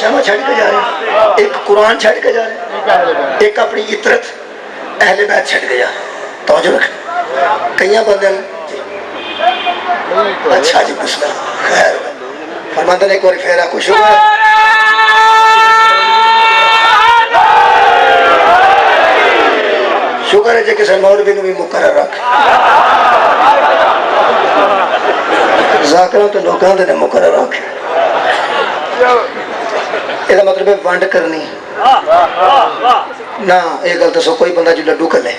شہمہ چھڑ کے جا رہے ہیں، ایک قرآن چھڑ کے جا رہے ہیں، ایک اپنی عطرت اہل بیت چھڑ کے جا رہے ہیں۔ توجہ رکھیں کئی بندے اچھا جی بسم اللہ خیر فرماتے ہیں ایک بار پھر آپ کو شکر ہے شکر ہے جی کسی مولوی نے بھی مقرر رکھ ذاکروں تو لوگوں نے مقرر رکھ یہ مطلب ہے ونڈ کرنی نہ یہ گل دسو کوئی بندہ جو لڈو کلے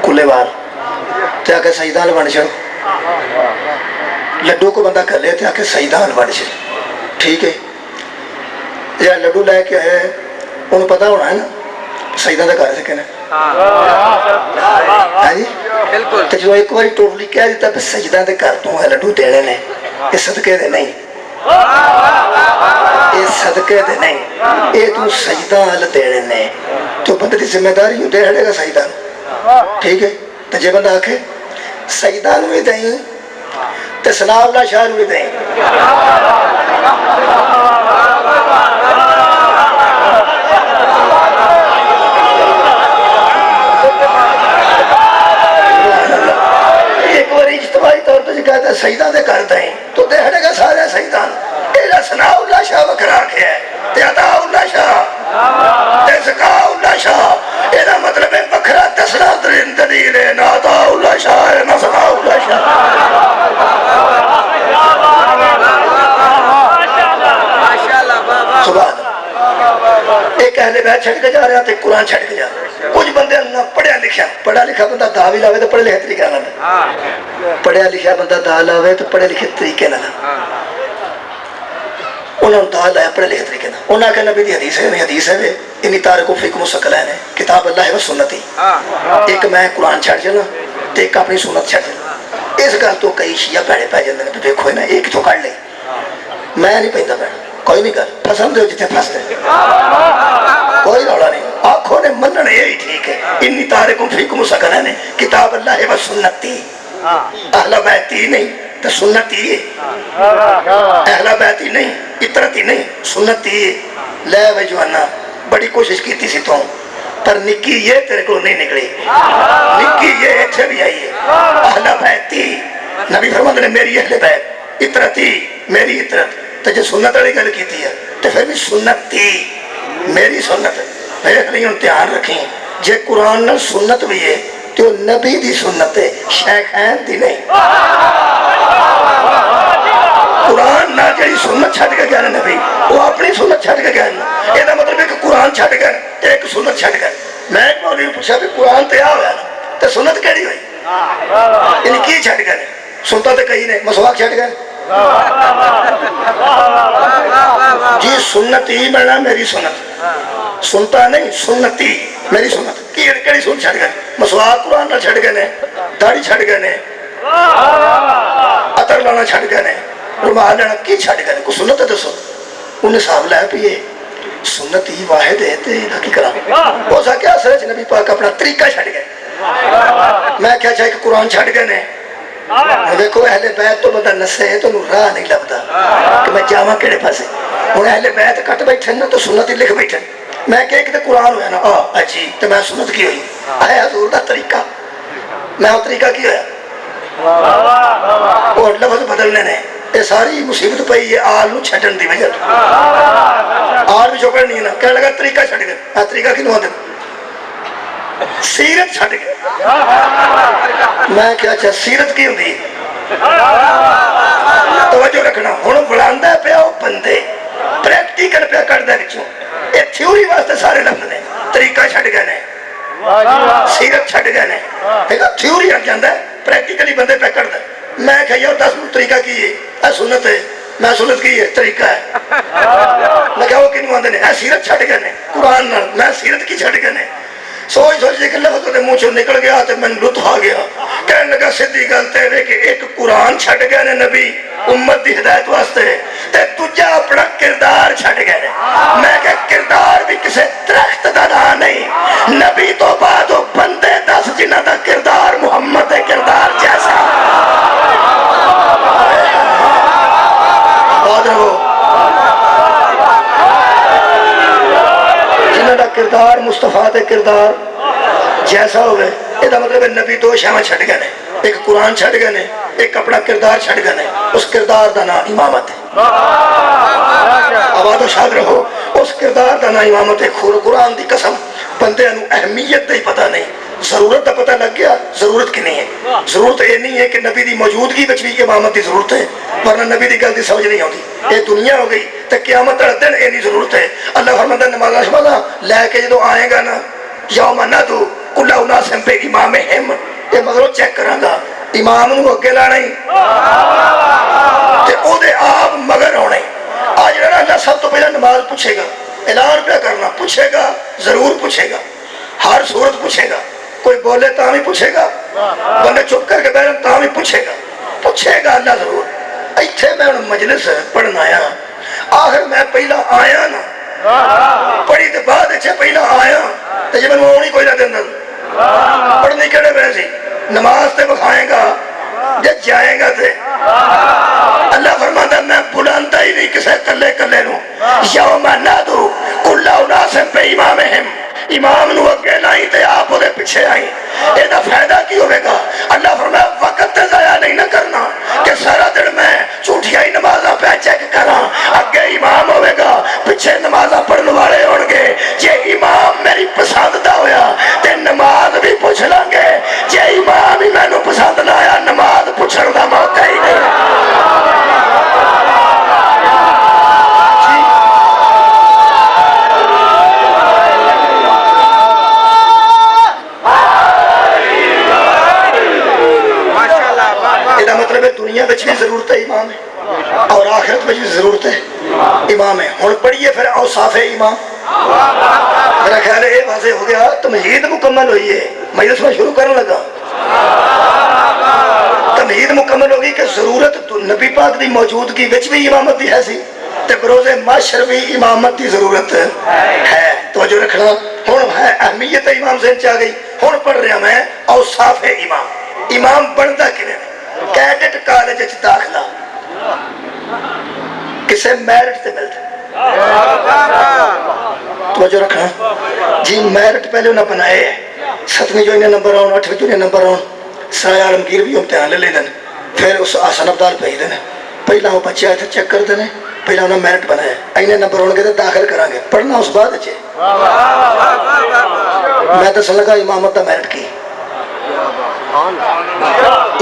کلے وار تو آ کے سجدان ونڈ چڑھو لڈو کو بندہ کر لے تو آ کے سجدان ونڈ چڑھو ٹھیک ہے یا لڈو لے کے ہے انہوں پتہ ہونا ہے نا سجدان دے گھر سے کہنا ہاں جی تو جو ایک باری ٹوٹلی کہہ دیتا کہ سجدان دے گھر تو ہے لڈو دینے نے یہ صدقے دے نہیں یہ صدقے دے نہیں یہ تو سجدان حل دینے نے تو بندے دی ذمہ داری ہو دے ہڑے گا سجدان ٹھیک ہے تو جے بندہ آکھے سجدان بھی دیں تو ثناء اللہ شاہ بھی دیں ایک بار اجتماعی طور پر کہتا ہے سجدان دے کر دیں تو دے ہڑے گا سارے سجدان یہ ثناء اللہ شاہ وکرا کے ہے تے عطا اللہ شاہ تے زکا اللہ شاہ یہ مطلب ہے بکھرا تسرا دلیل ہے نہ عطا اللہ شاہ ہے نہ زکا اللہ شاہ سبحان ایک اہل بیت چھڑ کے جا رہا تھے قرآن چھڑ کے جا رہا کچھ بندے نہ پڑھیا لکھیا پڑھا لکھا بندہ دا بھی لاوے تو پڑھے لکھے طریقے نہ پڑھیا لکھیا بندہ دا لاوے تو پڑھے لکھے طریقے نہ انہوں نے دا لایا پڑھے لکھے طریقے نہ انہوں نے نبی دی حدیث ہے انی تارکو فیکم مستقلین ہے کتاب اللہ و سنتی ایک میں قرآن چھڑ جانا تو ایک اپنی سنت چھڑ جانا اس گل تو کئی شیعہ پیڑے پہ جاندے نے دیکھو نا ایک تو کر لے میں نہیں پہندا پیڑا کوئی نہیں کر پسند ہو جتے پھنستے کوئی روڑا نہیں آنکھوں نے مننے یہی ٹھیک ہے انی تارکم فیکم مستقلین ہے کتاب اللہ و سنتی اہل بیتی نہیں تو سنتی ہے اہل بیتی نہیں عطرتی نہیں سنتی ہے لے وے جوانا بڑی کوشش کی تھی سی تو پر نکی یہ تیرے کو نہیں نکلی نکی یہ اچھے بھی آئی ہے اہل بیتی نبی فرماتے نے میری اہل بیت عطرتی میری عطرت تو جو سنت والی گل کی ہے تو پھر بھی سنت تھی میری سنت دیکھ رہی ہوں دھیان رکھیں جے قرآن نہ سنت بھی ہے تو نبی دی سنت ہے شیخین دی نہیں قرآن نہ جی سنت چھٹ کے گیا نبی وہ اپنی سنت چھٹ کے گیا یہ مطلب ہے کہ قرآن چھٹ گیا ایک سنت چھٹ گیا میں ایک مولوی پوچھا بھی قرآن تیار ہوا نا تو سنت کیڑی ہوئی یعنی کی چھٹ گئے سنتا تو کہیں نہیں مسواک چھٹ گئے جی سنتی بنا میری سنت سنتا نہیں سنتی میری سنت کی کیڑی سنت چھٹ گئے مسواک قرآن نہ چھٹ گئے داڑھی چھٹ گئے عطر لانا چھٹ گئے رومال لینا کی چھٹ گئے کو سنت دسو انہیں صاحب لائے پہ یہ سنت ہی واحد ہے تے کی کرا وہ سا کیا اثر ہے نبی پاک اپنا طریقہ چھٹ گئے میں کیا چاہے کہ قرآن چھٹ گئے نے دیکھو اہل بیت تو بندہ نسے ہے تو راہ نہیں لگتا کہ میں جاواں کیڑے پاسے ہن اہل بیت کٹ بیٹھے نا تو سنت ہی لکھ بیٹھے میں کہ ایک تے قرآن ہویا نا اجی تے میں سنت کی ہوئی اے حضور دا طریقہ میں وہ طریقہ کی ہویا اور لفظ بدلنے نے یہ ساری مصیبت پئی ہے آل نو چھڈن دی وجہ آل بھی چوکڑ نہیں ہے نا کہنے لگا طریقہ چھڈ گئے طریقہ کی نو دے سیرت چھڈ گئے میں کیا اچھا سیرت کی ہوندی توجہ رکھنا ہن بلاندا پیا او بندے پریکٹیکل پیا کردا وچوں یہ تھیوری واسطے سارے لفظ نے طریقہ چھڈ گئے نے سیرت چھڈ گئے نے ٹھیک ہے تھیوری رکھ جاندا ہے پریکٹیکلی بندے پہ کردا میں کہ یار 10 طریقہ کی ہے اے سنت ہے میں سنت کی ہے طریقہ ہے میں کہا وہ کنوں آندے نے اے سیرت چھڈ گئے نے قرآن نال میں سیرت کی چھڈ گئے نے سوچ کہ لفظ دے منہ چوں نکل گیا تو میں لطف آ گیا کہنے لگا سیدھی گل تے کہ ایک قرآن چھڈ گئے نے نبی امت دی ہدایت واسطے تے تجا اپنا کردار چھڈ گئے نے میں کہ کردار بھی کسے درخت دا نام نہیں نبی تو بعد وہ بندے 10 جنہاں دا کردار محمد دے کردار جیسا بہت رہو کردار جیسا ہوئے. یہ مطلب ہے نبی دو شاہ چھڑ گئے نے, ایک قرآن چھڑ گئے نے, ایک اپنا کردار چھڑ گئے نے. اس کردار دا نام امامت ہے. آباد و شاد رہو. اس کردار دا نام امامت ہے. قرآن دی قسم بندے نو اہمیت دا ہی پتہ نہیں, ضرورت دا پتہ لگ گیا. ضرورت کی نہیں ہے. ضرورت یہ نہیں ہے کہ نبی دی موجودگی بچ بھی امامت دی ضرورت ہے, ورنہ نبی دی گل دی سمجھ نہیں ہوتی. یہ دنیا ہو گئی تو قیامت تک دن یہ نہیں ضرورت ہے. اللہ فرماتا ہے نمازاں شمازاں لے کے جدو آئے گا نا, یوم ندعو کل اناس بامامہم, یہ مطلب چیک کراں گا امام نو اگے لانا ہی تے او دے آپ مگر ہونے. آج رہنا اللہ سب تو پہلے نماز پوچھے گا, اعلان پہ کرنا, پوچھے گا, ضرور پوچھے گا, ہر صورت پوچھے گا. کوئی بولے تا بھی پوچھے گا, بندے چپ کر کے بیٹھے تا بھی پوچھے گا. پوچھے گا اللہ ضرور. ایتھے میں مجلس پڑھنا آیا, آخر میں پہلا آیا نا, پڑھی تے بعد اچھے پہلا آیا تے جب میں ہونی کوئی نہ دن پڑھنی کڑے ویسی نماز تے بکھائیں گا جب جائیں گا تے اللہ فرماتا ہے میں بلانتا ہی نہیں کسے کلے کلے نو. یوم ندعو کل اناس بامامہم, امام نو اگے لائی تے آپ وہ پیچھے آئی. یہ فائدہ کی ہوئے گا؟ اللہ فرمایا وقت تے ضائع نہیں نہ کرنا کہ سارا دن میں جھوٹیاں ہی نمازاں پہ چیک کراں. اگے امام ہوئے گا, پیچھے نمازاں پڑھنے والے ہون گے. جے امام میری پسند دا ہویا تے نماز بھی پوچھ لیں گے, جے امام ہی میں نو پسند نہ آیا نماز پوچھن دا موقع ہی نہیں. مطلب ہے دنیا بچ بھی ضرورت ہے امام ہے, اور آخرت بچ بھی ضرورت ہے امام ہے. ہن پڑھیے پھر اوصاف امام. میرا خیال ہے یہ واضح ہو گیا, تمہید مکمل ہوئی ہے. مجلس میں شروع کرنے لگا, تمہید مکمل ہوگی کہ ضرورت نبی پاک دی موجودگی وچ بھی امامت دی ہے سی, تے بروز معاشر بھی امامت دی ضرورت ہے. توجہ رکھنا. ہن ہے اہمیت امام ذہن چ آ گئی. ہن پڑھ رہا میں اوصاف امام. امام بنتا کنے؟ کیڈٹ کالج اچ داخلہ کسے میرٹ سے ملتا. توجہ رکھنا جی, میرٹ پہلے انہیں بنائے ہیں, 7ویں جو انہیں نمبر آن, 8ویں جو انہیں نمبر آن, سرائے عالمگیر بھی امتحان لے دیں, پھر اس آسان ابدال پہ ہی دیں. پہلا وہ بچے آئے تھے چیک کر دیں, پہلا انہیں میرٹ بنائے, انہیں نمبر آن کے تو داخل کریں گے, پڑھنا اس بعد اچھے. میں تو سن لگا امامت دا میرٹ کی,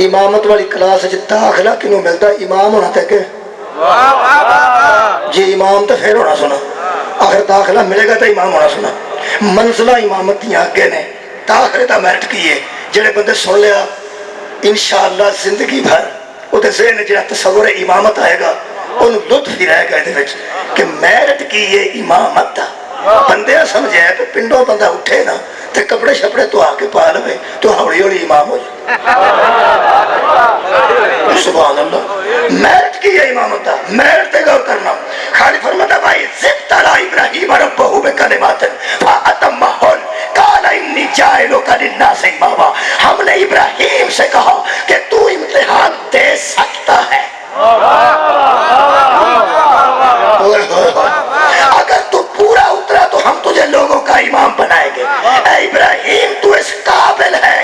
امامت والی کلاس داخلہ کنوں ملتا؟ امام ہونا تھا کہ جی امام تو پھر ہونا سنا, آخر داخلہ ملے گا تو امام ہونا سنا. منزلہ امامت دیا آگے نے داخلے دا میرٹ کیے. جڑے بندے سن لیا انشاءاللہ زندگی بھر وہ ذہن جڑا تصور امامت آئے گا ان لطف ہی رہے گا یہ کہ میرٹ کیے امامت دا. بندے سمجھے کہ پنڈوں بندہ اٹھے نا تے کپڑے شپڑے تو آ کے پا لے تو ہوڑی ہوڑی امام ہو جائے. سبحان اللہ. میرٹ کی ہے امامت دا, میرٹ تے غور کرنا. خالی فرماتا بھائی ذب تلا ابراہیم ربہ بکلمات فاتمہن قال انی جاعلک للناس اماما. ہم نے ابراہیم سے کہا کہ تو امتحان دے سکتا ہے, اگر تو پورا اترا تو ہم تجھے لوگوں کا امام بنائیں گے. اے ابراہیم تو اس قابل ہے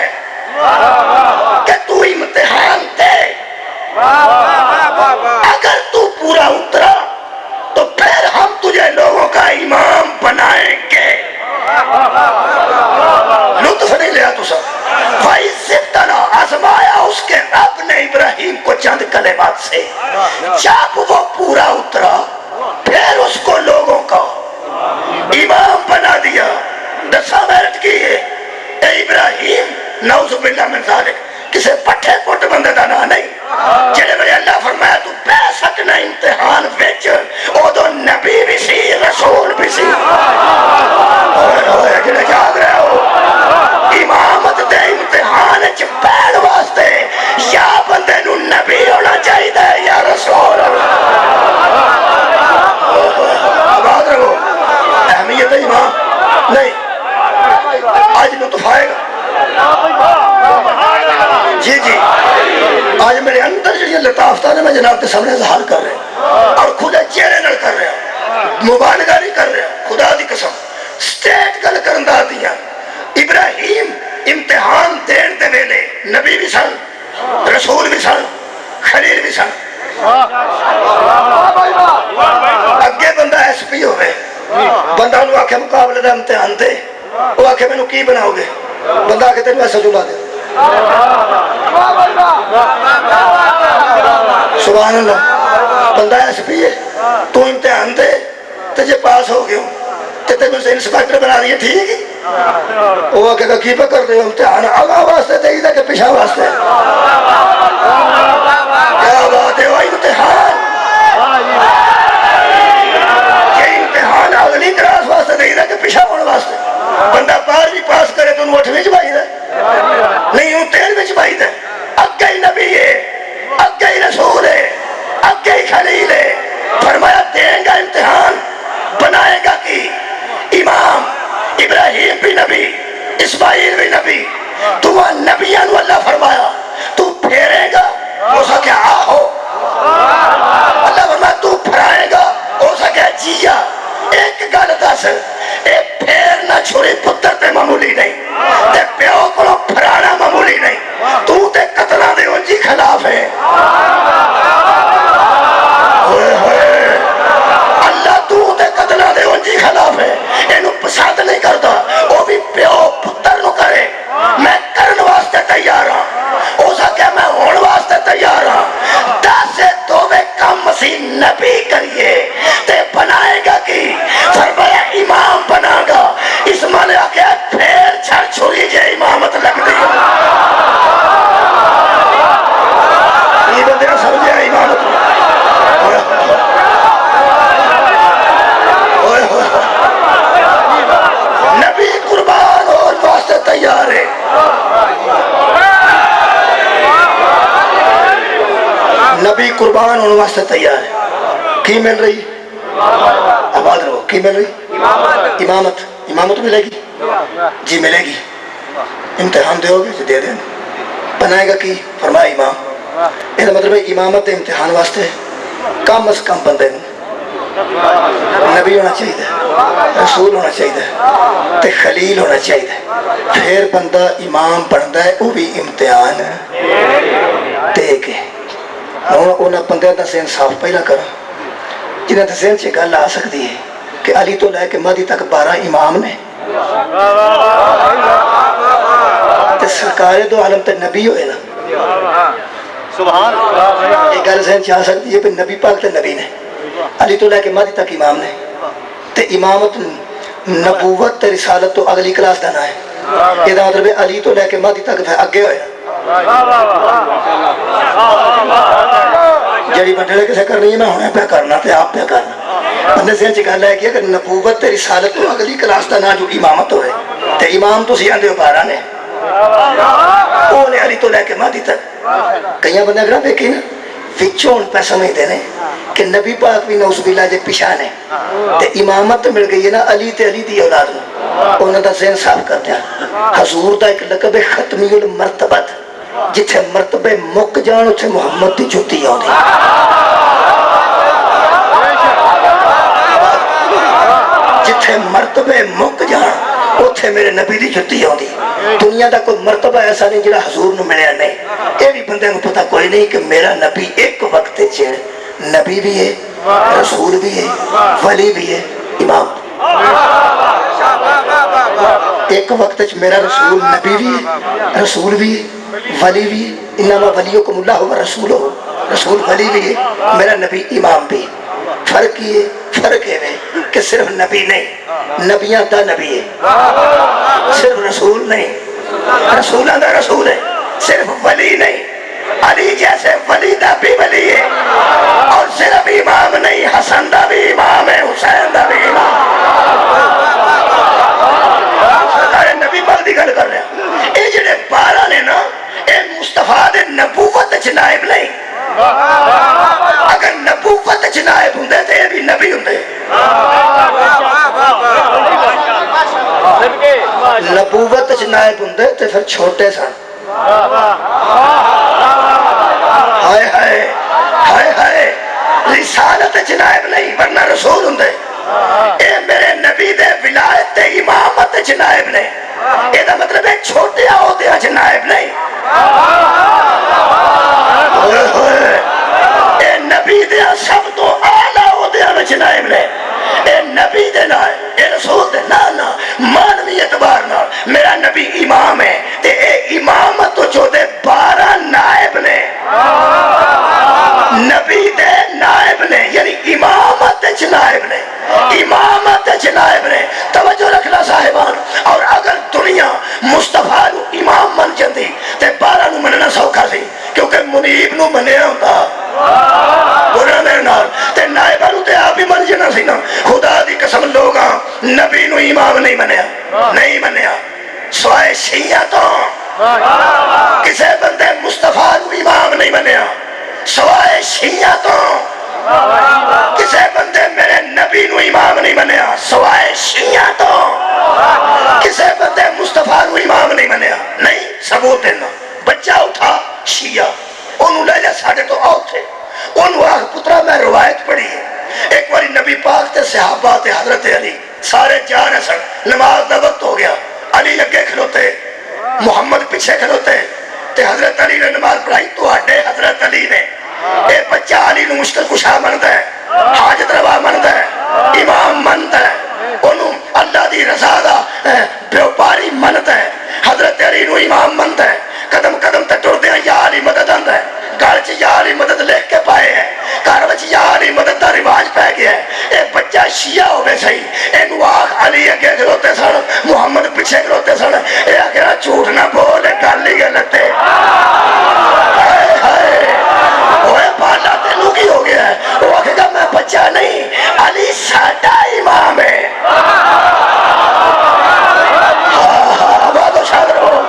کہ تو امتحان دے, اگر تو پورا اترا تو پھر ہم تجھے لوگوں کا امام بنائیں گے. لطف نہیں لیا تو سب بھائی زبتنا آزمایا اس کے رب نے ابراہیم کو چند کلمات سے. جب وہ پورا اترا پھر اس کو لوگوں کا امام بنا دیا. 10 میرٹ کی ہے. اے ابراہیم نعوذ باللہ من ذالک کسے پٹھے پٹ بندے دا نا نہیں. جلے میں اللہ فرمایا تو بے سکنا امتحان ویچ او دو نبی بھی سی رسول بھی سی. جلے جاگ رہے ہو امامت دے امتحان چ پہل واسطے یا بندے نو نبی ہونا چاہیے یا رسول. آباد رہو. اہمیت امام نہیں آج لطف آئے گا. جی جی آج میرے اندر جو لطافتہ نے میں جناب کے سامنے اظہار کر رہے ہیں اور کھلے چہرے نال کر رہے ہیں, مبالغہ نہیں کر رہے ہیں. خدا دی قسم سٹیٹ گل کرن دا دیا ابراہیم امتحان دین دے ویلے نبی بھی سن، رسول بھی سن، خلیل بھی سن۔ اگے بندہ ایس پی ہوئے، بندہ انہوں آکھے مقابلے دا امتحان دے، وہ آکھے میں نو کی بناؤ گے؟ بندہ آکھے تینوں ایسا جملہ دے، سبحان اللہ۔ بندہ ایس پی ہے، تو امتحان دے تجھے پاس ہو گئے تے تینوں سے انسپیکٹر بنا دیئے، ٹھیک ہے؟ وہ آکھے گا کی پہ کر دے امتحان؟ آگاہ واسطے دے گی کہ پیشہ واسطے؟ کیا بات ہے وہ امتحان، یہ امتحان اگلی کلاس واسطے دے گی کہ پیشہ ہونے واسطے؟ بندہ پار بھی پاس کرے تو انہوں اٹھویں چبائی دے نہیں، ہوں تیل میں چبائی دے۔ اگے ہی نبی ہے، اگے ہی رسول ہے، اگے ہی خلیل ہے، فرمایا دیں گا امتحان، بنائے گا کی امام ابراہیم بھی نبی، اسماعیل بھی نبی، تو وہاں نبیان و اللہ فرمایا تو پھیرے گا، ہو سکے آہو، اللہ فرمایا تو پھرائے گا، ہو سکے جیا۔ ایک گل دس، اے پھیرنا چھوڑی پتر تے معمولی نہیں، تے پیو کو پھرانا معمولی نہیں، تو تے قتلہ دے انجی خلاف ہے۔ اللہ تو تے قتلہ دے انجی خلاف ہے، انہوں پسند نہیں کرتا، وہ بھی پیو پتر نو کرے، میں کرن واسطے تیار ہاں، ہو سکے میں ہون واسطے تیار ہاں۔ دس دووے کم مسیح نبی کریے تے بنائے گا کی، فرمایا امام بنا گا۔ اس مانے آکے پھیر چھڑ چھوڑی جے امامت لگ دی، یہ بندے نے سمجھے امامت نبی قربان اور واسطے تیار ہے۔ نبی قربان اور واسطے تیار ہے۔ کی مل رہی؟ آباد رہو، کی مل رہی؟ امامت۔ امامت ملے گی؟ جی ملے گی۔ امتحان دے ہوگے جی دے دیں، بنائے گا کی؟ فرمایا امام۔ یہ مطلب ہے امامت امتحان واسطے کم از کم بندے نبی ہونا چاہیے، رسول ہونا چاہیے، تے خلیل ہونا چاہیے، پھر بندہ امام بنتا ہے، وہ بھی امتحان دے کے۔ انہوں بندے کا ذہن صاف پہلا کرا جنہیں ذہن سے گل آ سکتی ہے کہ علی تو لے کے مہدی تک 12 امام نے، تے سرکار دو عالم تے نبی ہوئے نا، سبحان اللہ۔ یہ گل ذہن سے آ سکتی ہے کہ نبی پاک تے نبی نے، علی تو لے کے مہدی تک امام نے، تے امامت نبوت تے رسالت تو اگلی کلاس دا نہ ہے۔ یہ مطلب ہے علی تو لے کے مہدی تک اگے ہوئے جڑی بندے کسے کرنی ہے میں ہونے پہ کرنا تے آپ پہ کرنا۔ بندے سے گل ہے کہ اگر نبوت تے رسالت تو اگلی کلاس دا نہ جو امامت ہوئے تے امام تو سی آندے ہو 12 نے، وہ نے علی تو لے کے مہدی تک۔ کئی بندے اگر دیکھیں نا وچوں پہ سمجھتے ہیں کہ نبی پاک بھی نعوذ باللہ جے پیشان ہے تے امامت مل گئی ہے نا علی تے علی دی اولاد نو، انہوں دا ذہن صاف کرتے ہیں۔ حضور دا ایک لقب ہے ختمی المرتبت، جتھے مرتبے مک جان اتھے محمد دی جتی آؤں دی۔ جتھے مرتبے مک جان اتھے میرے نبی دی جتی آؤں دی۔ دنیا دا کوئی مرتبہ ایسا نہیں جڑا حضور نو ملیا نہیں۔ یہ بھی بندے کو پتہ کوئی نہیں کہ میرا نبی ایک وقت چھ نبی بھی ہے، رسول بھی ہے، ولی بھی ہے، امام۔ ایک وقت میرا رسول نبی بھی ہے، رسول بھی ہے، ولی بھی ہے۔ انما ولیکم اللہ و رسولہ، رسول ولی بھی ہے، میرا نبی امام بھی ہے۔ فرق یہ فرق ہے کہ صرف نبی نہیں، نبیاں دا نبی ہے، صرف رسول نہیں، رسولہ دا رسول ہے، صرف ولی نہیں، علی جیسے ولی دا بھی ولی ہے، اور صرف امام نہیں، حسن دا بھی امام ہے، حسین دا بھی امام۔ سارے نبی پاک دی گل کر رہے ہیں۔ یہ جڑے 12 نے نا، یہ مصطفیٰ دے نبوت چ نائب نہیں۔ اگر نبوت چ نائب ہوں تو یہ بھی نبی ہوں۔ نبوت چ نائب ہوں تو پھر چھوٹے سن۔ ہائے ہائے ہائے ہائے، رسالت چ نائب نہیں ورنہ رسول ہوں۔ اے میرے نبی دے ولایت تے امامت وچ نائب نے، یہ مطلب ہے چھوٹے عہدے چ نائب نہیں، اے نبی دیا سب تو اعلیٰ عہدے وچ نائب نے، اے نبی دے نال اے رسول دے نال مانوی اعتبار نال میرا نبی امام ہے تے اے امامت جو دے 12 نائب نے، نبی دے نائب نے، یعنی امامت چ نائب نے، امامت چ نائب نے۔ توجہ رکھنا صاحبان، اور اگر دنیا مصطفیٰ نو امام من جاندی تے 12 نو مننا سوکھا سی، کیونکہ منیب نو منیا ہوندا برا میرے نال تے نائبہ نو تے آپ ہی من جانا سی نا۔ خدا دی قسم لوگاں نبی نو امام نہیں منیا، نہیں منیا سوائے شیعہ تو کسے بندے مصطفیٰ نو امام نہیں منیا سوائے شیعہ تو، کسے بندے میرے نبی نو امام نہیں منیا سوائے شیعہ تو، کسے بندے مصطفیٰ نو امام نہیں منیا۔ نہیں ثبوت دینا، بچہ اٹھا شیعہ انہوں لے جا ساڑھے تو آؤ تھے، انہوں آخ پترہ میں روایت پڑھی ہے، ایک باری نبی پاک تے صحابہ تے حضرت علی سارے جا رہے سن، نماز دا وقت ہو گیا، علی اگے کھلوتے محمد پیچھے کھلوتے تے حضرت علی نے نماز پڑھائی تو آڈے حضرت علی نے اے بچہ علی نو مشکل کشا مند ہے، حاجت روا مند ہے، امام مند ہے، انہوں اللہ دی رضا دا بیوپاری مند ہے، حضرت علی نو امام مند ہے، قدم قدم تے ٹر دیا یا علی مدد آند ہے، گھر چ یا علی مدد لکھ کے پائے ہیں، گھر وچ یا علی مدد دا رواج پہ گیا ہے۔ اے بچہ شیعہ ہوئے صحیح، اے نواخ علی اگے کھلوتے سن، محمد پیچھے کھلوتے سن، اے آگے جھوٹ نہ بولے گل ہی غلط ہے۔ ہائے ہائے اوے بالا تینوں کی ہو گیا ہے؟ وہ آگے گا میں بچہ نہیں، علی ساڈا امام ہے۔ آباد و شاد رہو،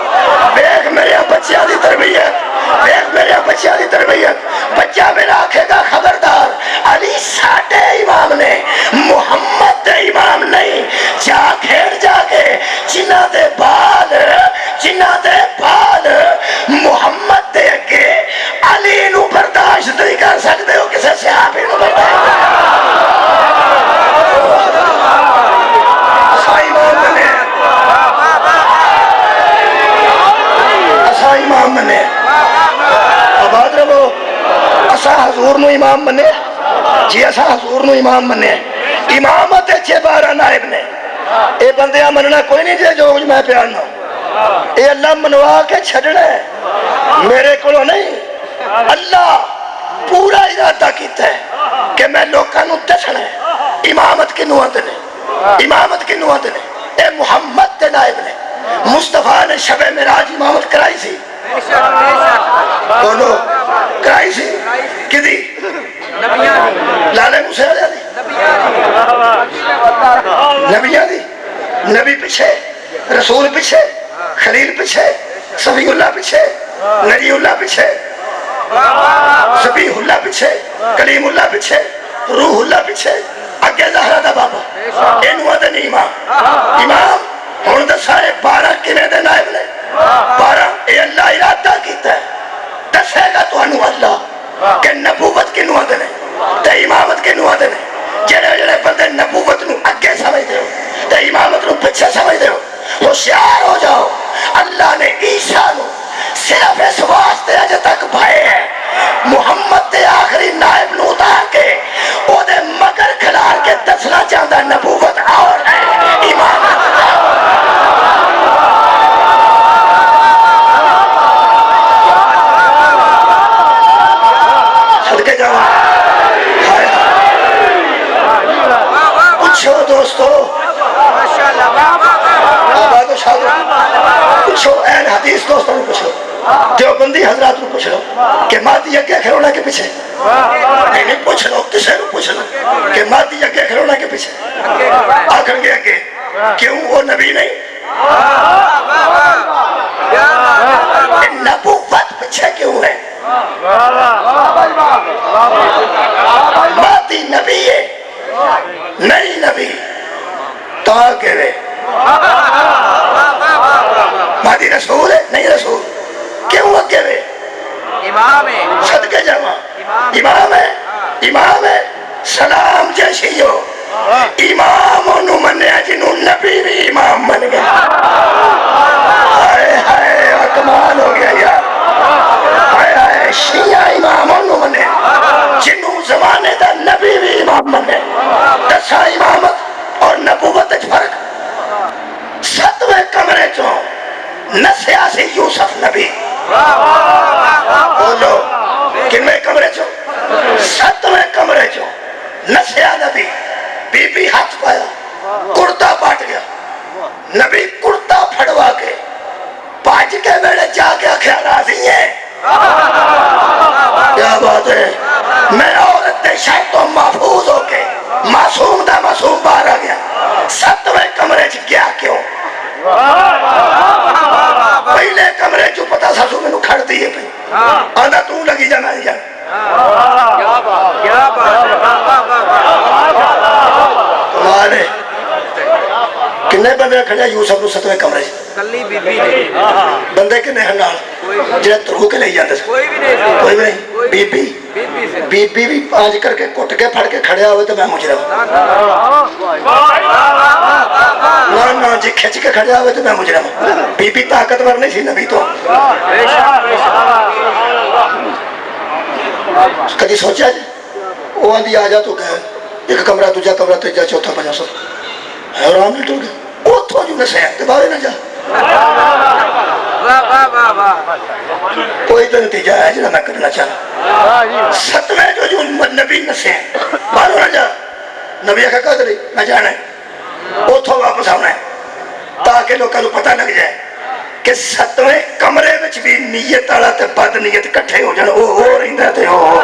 دیکھ میرے بچیاں دی تربیت، دیکھ میرے بچیاں دی تربیت۔ بچہ میرا آکھے گا خبردار علی ساڈے امام نے، محمد دے امام نہیں۔ جا کھیڑ جا کے جنہ دے بال محمد دے اگے علی نو برداشت نہیں کر سکتے ہو، کسے صحابی نو برداشت اسا امام بنے، اسا امام بنے، آباد رہو، اسا حضور نو امام بنے، جی اسا حضور نو امام بنے، امامت چھے 12 نائب نے، اے بندیاں مننا کوئی نہیں جے جو میں پیارنا، اے اللہ منوا کے چھڑنا ہے، میرے کو نہیں۔ اللہ پورا ارادہ کیتا ہے کہ میں لوکاں نو دسنا ہے امامت کی نوات نے، امامت کی نوات نے، اے محمد دے نائب نے۔ مصطفیٰ نے شب معراج امامت کرائی سی، بولو کرائی سی کدی؟ لالے موسیٰ علیہ دی، نبیاں دی، نبی پیچھے، رسول پیچھے، خلیل پیچھے، صفی اللہ پیچھے، نبی اللہ پیچھے، صفی اللہ پیچھے، کلیم اللہ پیچھے، روح اللہ پیچھے، اگے زہرہ دا بابا، اینوہ دے نہیں امام۔ امام ہون دے سارے 12 کنے دے نائب نے، 12 اے اللہ ارادہ کیتا ہے، دسے گا تو انو اللہ کہ نبوت کی نوہ دے نے تے امامت کی نوہ دے نے۔ جڑے جڑے بندے نبوت نو اگے سمجھ دے ہو تے امامت نو پچھے سمجھ دے ہو، ہوشیار ہو جاؤ۔ اللہ نے عیسیٰ نو صرف اس واسطے اجے تک بھائے ہیں، محمد دے آخری نائب نو اتار کے او دے مگر کھلار کے دسنا چاہتا ہے نبوت اور ہے، امامت صدقے جاؤں۔ پوچھو دوستو، آباد و شاد پوچھو، اہل حدیث دوستوں نے پوچھو، دیوبندی حضرات نے پوچھ لو کہ مادی اگے کھلونا کے پیچھے، نہیں پوچھ لو، کسے کو پوچھ لو کہ مادی اگے کھلونا کے پیچھے، آخر کے اگے کیوں وہ نبی نہیں؟ نبوت پیچھے کیوں ہے؟ مادی نبی ہے نہیں نبی تاکہ رہے، مادی رسول ہے نہیں رسول، کیوں اگے رہے؟ امام ہے، صدقے جاواں امام ہے، امام ہے۔ سلام جیشیو امام انہوں منیا جنہوں نبی بھی امام من گیا. ہائے ہائے کمال ہو گیا یار. ہائے ہائے شیعہ امام انہوں منیا جنہوں زمانے دا نبی بھی امام من گیا. دسا امامت اور نبوت فرق. 7ویں کمرے چوں نسیا سی یوسف نبی. بولو کنویں کمرے چوں؟ 7ویں کمرے چوں نسیا نبی. بی بی ہاتھ پایا کرتا پاٹ گیا. نبی کرتا پھڑوا کے پاج کے بیڑے جا کے آخیا راضی ہے. کیا بات ہے. میں عورت دے شاید تو محفوظ ہو کے معصوم دا معصوم باہر آ گیا. 7ویں کمرے چ گیا کیوں؟ پہلے کمرے چ پتا ساسو میں کھڑ دیے پہ آدھا تو لگی جانا نہیں جانا. تمہارے کنے بندے کھڑے یوسف نو 7ویں کمرے بندے کنے ہیں نال جڑے ترو کے لے جاندے سے؟ کوئی بھی نہیں. بی بی بھی پانچ کر کے کٹ کے پھڑ کے کھڑیا ہوئے تو میں مجرم. نہ جی کھچ کے کھڑیا ہوئے تو میں مجرم. بی بی طاقتور نہیں سی نبی تو. کدی سوچا جی وہ آندھی آ جا تو گئے ایک کمرہ دوجا کمرہ تیجا چوتھا پنجا سب حیران نہیں ٹوٹ گیا. اتوں جو نسے دوبارے نہ جا. کوئی تو نتیجہ ہے جنہاں میں کرنا چاہتا. 7ویں جو نبی نسے باہر نہ جا. نبی آخر کہا دلی میں جانا ہے اتوں واپس آنا ہے تاکہ لوگوں کو پتہ لگ جائے کہ 7ویں کمرے وچ بھی نیت والا تے بد نیت کٹھے ہو جان. وہ ہو رہندا تے ہو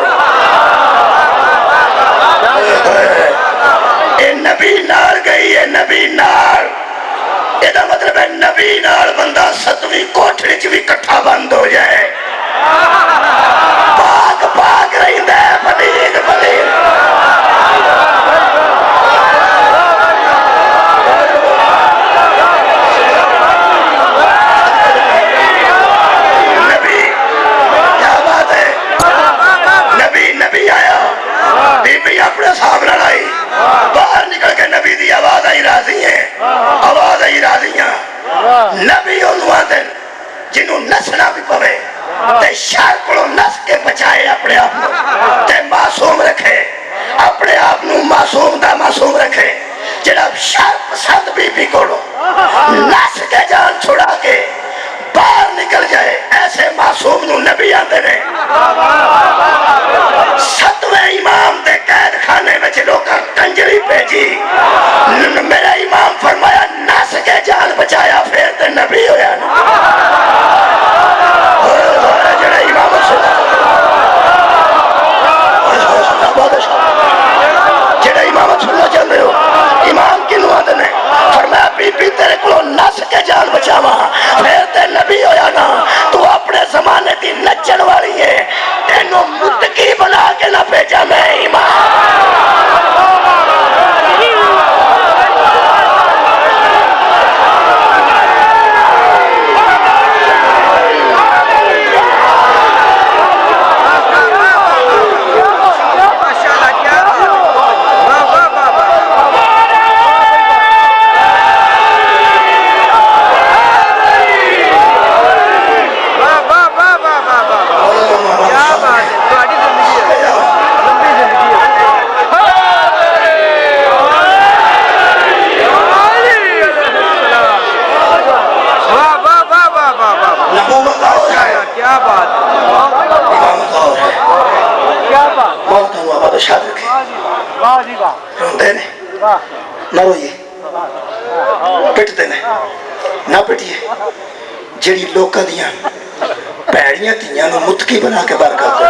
اے نبی نال گئی ہے. نبی نال یہ مطلب ہے نبی نال بندہ 7ویں کوٹھڑی چ بھی کٹھا بند ہو جائے. پاک پاک رہندا ہے پلید پلید. نبی آیا بی بی اپنے صاحب نہ لائی باہر نکل کے نبی دی آواز آئی راضی ہیں. آواز آئی راضیاں. نبی انہوں آدھن جنہوں نسنا بھی پوے تے شر کو نس کے بچائے اپنے آپ تے معصوم رکھے. اپنے آپ معصوم دا معصوم رکھے. جڑا شر پسند بی بی کو نس کے جان چھڑا کے باہر نکل جائے ایسے معصوم نو نبی آتے رہے. 7ویں امام دے قید خانے میں لوگا کنجری بھیجی. میرا امام فرمایا نس کے جان بچایا پھر تے نبی ہویا نا. جڑا امام جڑا امام سننا چاہتے ہو امام کنوں آتے ہیں فرمایا بی بی تیرے کو نس کے جان بچاوا پھر تے نبی ہویا نا. تو اپنے زمانے دی نچن والی ہے تینوں متقی بنا کے نہ بھیجا میں امام. نہ روئیے پٹتے نے نہ پٹیے. جڑی لوکاں دیاں پیڑیاں تیاں نو متقی بنا کے باہر کر دے.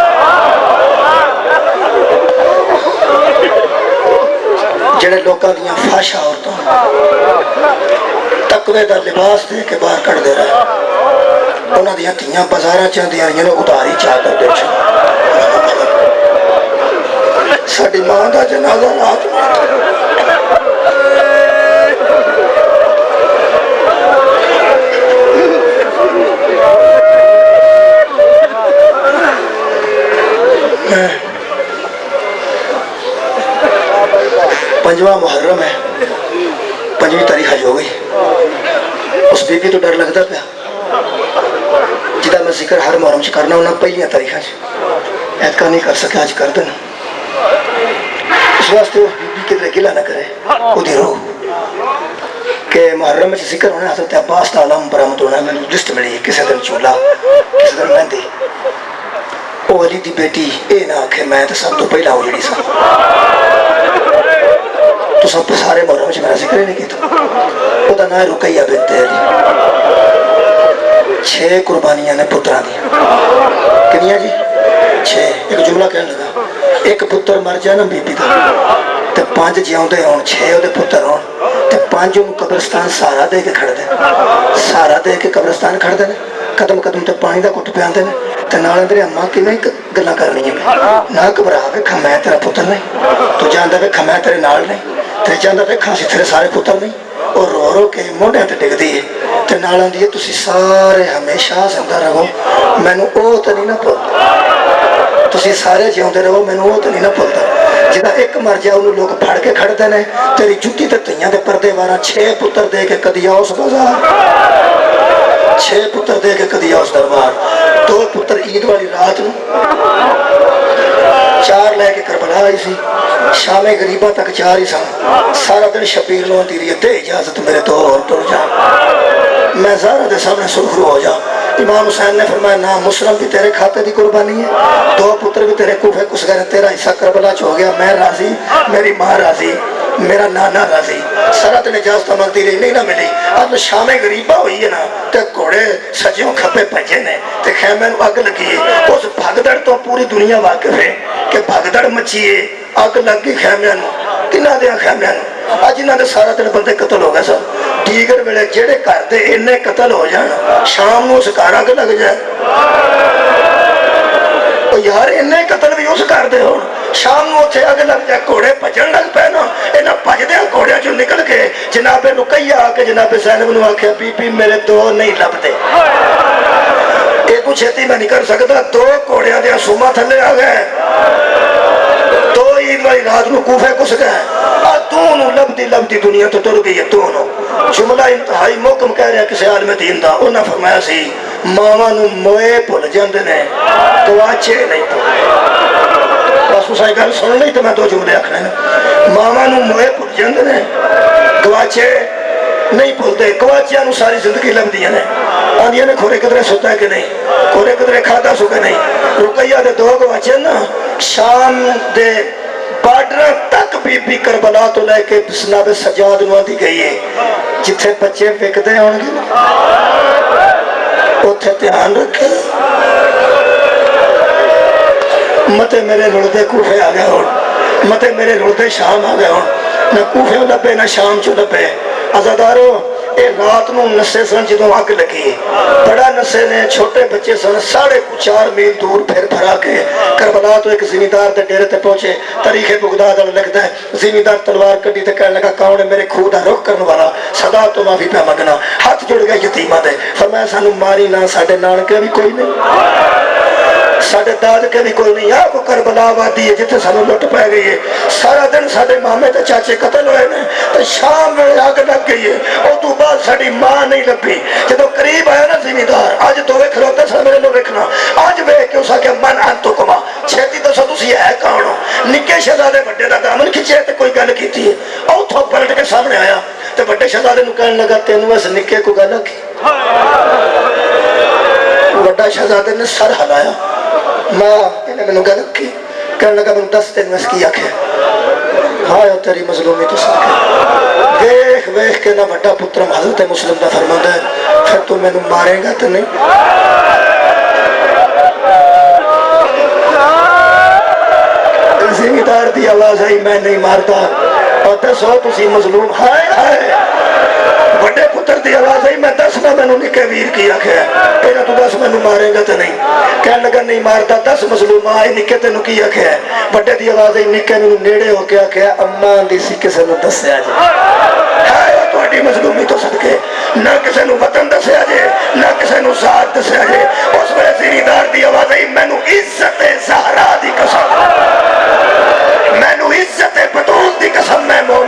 جڑے لوکاں دیاں فاشا عورتوں تقوی دا لباس دے کے باہر کر دے رہے. انہاں دیاں تیاں بازاراں چاندیاں رہیاں اداری چاہ کر دے. ساڈی ماں دا جنازہ رات 5واں محرم ہے, 5ਵੀਂ ਤਾਰੀਖ ہج ہو گئی. اس بی بی تو ڈر لگتا پیا جہاں میں ذکر ہر محرم چ کرنا انہیں پہلیاں تاریخ ایتکا نہیں کر سکا, اج کر دینا. اس واسطے وہ بی بی کدھر گلا نہ کرے, وہی روح کہ محرم میں ذکر ہونا حضرت عباس کا علم برآمد ہونا. میں لسٹ ملی کسی دن چولا کسی دن مہندی. وہ علی دی بیٹی یہ نہ آخے میں تو سب تو پہلا ہو جڑی سا, تو سب سارے محرم سے میرا ذکر ہی نہیں کیتا. وہ نام رقیہ بنت علی. 6 قربانیاں نے پترا دیا. کنیاں جی 6. ایک جملہ کہنے لگا, ایک پتر مر جائے نا بی بی دا تے 5 جیوندے ہون, 6 وہ پتر ہون تے 5 قبرستان سہارا دے کے کھڑ دے. سہارا دے کے قبرستان کھڑ دے, قدم قدم تے پانی دا گھٹ پیاندے نے. تے نال اندر اماں کیویں گلاں کرنی ہے, نہ گھبرا ویکھا میں تیرا پتر نہیں, تو جاندا ویکھا میں تیرے نال نہیں, تے جاندا ویکھا اسی تیرے سارے پتر نہیں. اور رو رو کے موڈیاں تے ڈگدی ہے تے نال آندی ہے تسی سارے ہمیشہ زندہ رہو, مینوں او تے نہیں نہ بھولدا. تسی سارے جیوندے رہو, مینوں او تے نہیں نہ بھولدا. جہاں ایک مر جائے انہوں لوگ پھڑ کے کھڑتے ہیں, تیری جتی تے تیاں دے پردے والا 6 پتر دے کے کدی آؤ اس بازار, 6 پتر دے کے کدی آؤ اس دربار. 2 پتر عید والی رات نو 4 لے کے کربلا آئی سی, شام غریبہ تک 4 ہی سن. سارا دن شبیر لو دی رہی ہے, دے اجازت میرے 2 اور ٹر جا, میں زہرا دے سامنے سرخرو ہو جا. امام حسین نے فرمایا نہ مسلم بھی تیرے کھاتے دی قربانی ہے, 2 پتر بھی تیرے کوفے کس گئے, تیرا حصہ کربلا چ ہو گیا. میں راضی, میری ماں راضی, میرا نانا راضی. سارا دن اجازت ملتی رہی, نہیں نہ ملی. اب شام غریبہ ہوئی ہے نا تے گھوڑے سجیوں کھپے بھجے نے تے خیمے نو اگ لگی ہے. اس بھگدڑ تو پوری دنیا واقف ہے کہ بھگدڑ مچی ہے, اگ لگ گئی خیمے نو. کنہ دیا خیمے نو اج انہاں دے سارا دن بندے قتل ہو گئے سن. دیگر ویلے جڑے گھر دے انے قتل ہو جان, شام نو اس گھر اگ لگ جائے. یار انے قتل بھی اس گھر دے ہون, شام نو اتنے اگ لگ جائے, گھوڑے بھجن لگ پے نا. انہاں بھجدیاں گھوڑیاں چوں نکل کے جناب رقیہ آ کے جناب زینب نو آکھیا بی بی میرے 2 نہیں لبدے. یہ کچھ چھتی میں نہیں کر سکتا. 2 گھوڑیاں دیا سوما تھلے آ گئے, 2 عید والی رات نو کوفے کس گئے. دونوں لبدی لبدی دنیا تو ٹر گئی ہے. دونوں جملہ انتہائی محکم کہہ رہا کسی عالم دین دا. انہاں فرمایا سی ماواں نو موئے بھول جاندے نے, گواچے نہیں بھولدے. بس اس گل سن لئی تو میں 2 جملے آکھنے نے. ماواں نو موئے بھول جاندے نے, گواچے نہیں بھولدے. گواچیاں نو ساری زندگی لبدیاں نے, آندیاں نے کھورے قدرے ستا ہے کہ نہیں, کھورے قدرے کھادا سو کہ نہیں. رقیہ دے 2 گواچے نا شام دے بارڈر تک بی بی کربلا تو لے کے جناب سجاد نو دی گئی ہے. جتھے بچے وکدے ہون گے اوتھے دھیان رکھے, متے میرے رڑدے کوفے آ گئے ہون, متے میرے رڑدے شام آ گئے ہون. نہ کوفے لبے نہ شام چ لبے. عزادارو اے رات نو نسے سن جدوں اگ لگی, بڑا نسے نے, چھوٹے بچے سن. 4.5 میل دور پھر بھرا کے کربلا تو ایک زمیندار دے ڈیرے تے پہنچے. تاریخ بغداد لکھدا ہے زمیندار تلوار کڈی تے کہنے لگا کون ہے میرے کھو دا رخ کرن والا, صدا تو معافی پہ منگنا. ہاتھ جڑ گئے یتیماں دے, فرمایا سانو ماری نہ, ساڈے نانکے بھی کوئی نہیں, ساڈے دادکے بھی کوئی نہیں. کو کربلا وادی ہے جتھے سانو لٹ پے گئی ہے. سارا دن ساڈے مامے تے چاچے قتل ہوئے نے تے شام میں اگ لگ گئی ہے. او تو بعد ساڈی ماں نہیں لبھی. جدو قریب آیا نا زمیندار, اج دوویں کھلوتے سن میرے نو ویکھنا, اج ویکھ کے اس آکھیا من انتکما, چھتی دسو تسی ہے کون ہو. نکے شہزادے بڑے دا دامن کھچیا تے کوئی گل کیتی ہے. اوتھوں پلٹ کے سامنے آیا تے بڑے شہزادے نو کہن لگا تینوں اس نکے کو گل کی. بڑا شہزادے نے سر ہلایا, ماں انہیں میں نے گل کی. کہنے لگا میں 10 دن میں اس کی آنکھیں ہائے تیری مظلومی تو صدقے. ویخ ویخ کے نہ بڑا پترم حضرت مسلم دا فرماندا ہے پھر تو میں نے مارے گا تو نہیں. زمیندار دی آواز آئی میں نہیں مارتا. اور دسو تسی مظلوم, ہائے ہائے. بڑے پتر دی آواز آئی میں دسنا میں نے نکے ویر کی آنکھیں, تیرا تو 10 میں نے مارے گا تو نہیں. کہنے لگا نہیں مارتا. 10 مظلوم آئے نکے تینوں کی آنکھیں. بڑے دی آواز آئی نکے میں نیڑے ہو کے آنکھیں اماں دی سی کسے نو دسیا جی. ہائے تہاڈی مظلومی تو صدقے, نہ کسے نو وطن دسیا جے نہ کسے نو ذات دسیا جے. اس ویلے زمیندار دی آواز آئی مینوں عزت زہرا دی قسم, مینوں عزت بطول دی قسم, میں مومن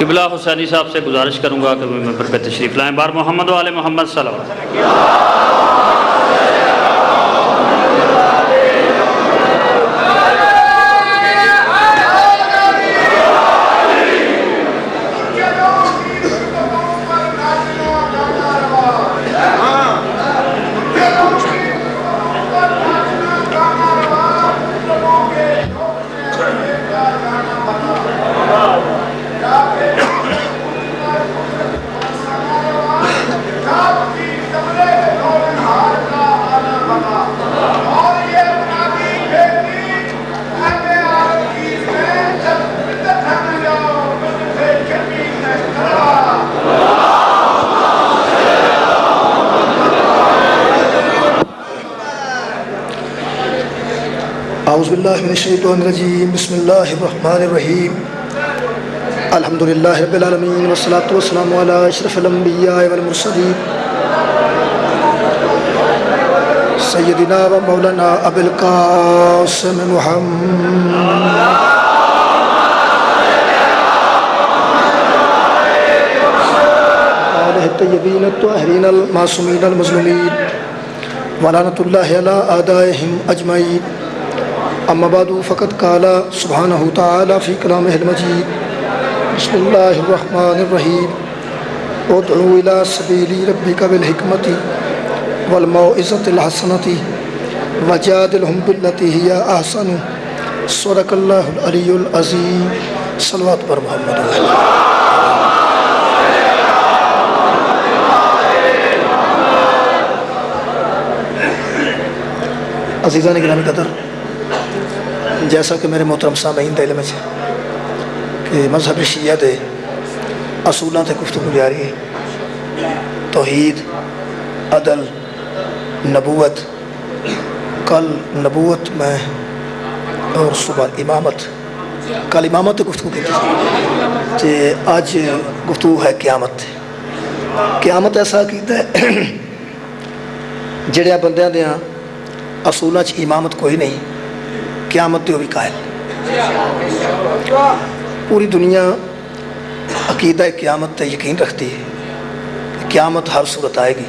قبلہ حسینی صاحب سے گزارش کروں گا کہ وہ ممبر پہ تشریف لائیں. بار محمد و آل محمد صلی اللہ علیہ وسلم. اعوذ باللہ من الشیطان الرجیم. بسم اللہ الرحمن الرحیم. الحمدللہ رب العالمین والصلاة والسلام علی اشرف الانبیاء والمرسلین سیدنا و مولانا ابی القاسم محمد آلہ الطیبین الطاہرین المعصومین المظلومین ولعنۃ اللہ علی اعدائہم اجمعین. اما بعد فقد قال سبحانہ تعالی فی کلامہ المجید. بسم اللہ الرحمن الرحیم. ادعو الی سبیل ربک بالحکمۃ والموعظۃ الحسنۃ وجادلہم باللتی ہی احسن. صدق اللہ العلی العظیم. صلوات پر محمد. عزیزان گرامی قدر، جیسا کہ میرے محترم سامعین دے علم ہے کہ مذہب شیعہ دے اصولوں تے گفتگو جاری ہے. توحید، عدل، نبوت. کل نبوت میں اور صبح امامت. کل امامت تے گفتگو کی تے آج گفتگو ہے قیامت. قیامت ایسا کیتا ہے جڑیا بندیاں دیاں اصولاں چ امامت کوئی نہیں، قیامت تے وہ بھی قائل. پوری دنیا عقیدہ قیامت تے یقین رکھتی ہے کہ قیامت ہر صورت آئے گی.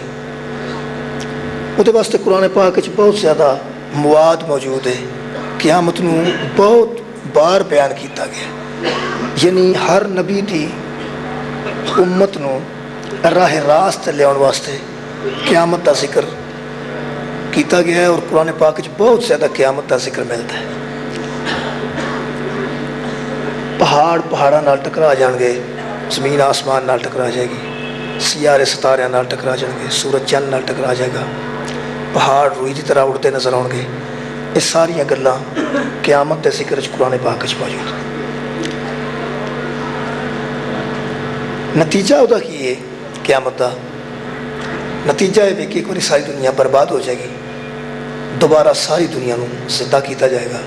وہ واسطے قرآن پاک وچ بہت زیادہ مواد موجود ہے. قیامت نو بہت بار بیان کیتا گیا، یعنی ہر نبی دی امت نو راہ راست لے آن واسطے قیامت دا ذکر کیتا گیا ہے. اور قرآن پاک وچ بہت زیادہ قیامت دا ذکر ملتا ہے. پہاڑاں نال ٹکرا جان گے، زمین آسمان نال ٹکرا جائے گی، سیارے ستارے نال ٹکرا جان گے، سورج چند نال ٹکرا جائے گا، پہاڑ روئی کی طرح اڑتے نظر آؤ گے. یہ ساری گلاں قیامت کے ذکر قرآن پاک وچ موجود. نتیجہ وہ کی ہے قیامت دا؟ نتیجہ یہ کہ ایک بار ساری دنیا برباد ہو جائے گی، دوبارہ ساری دنیا نو زندہ کیتا جائے گا.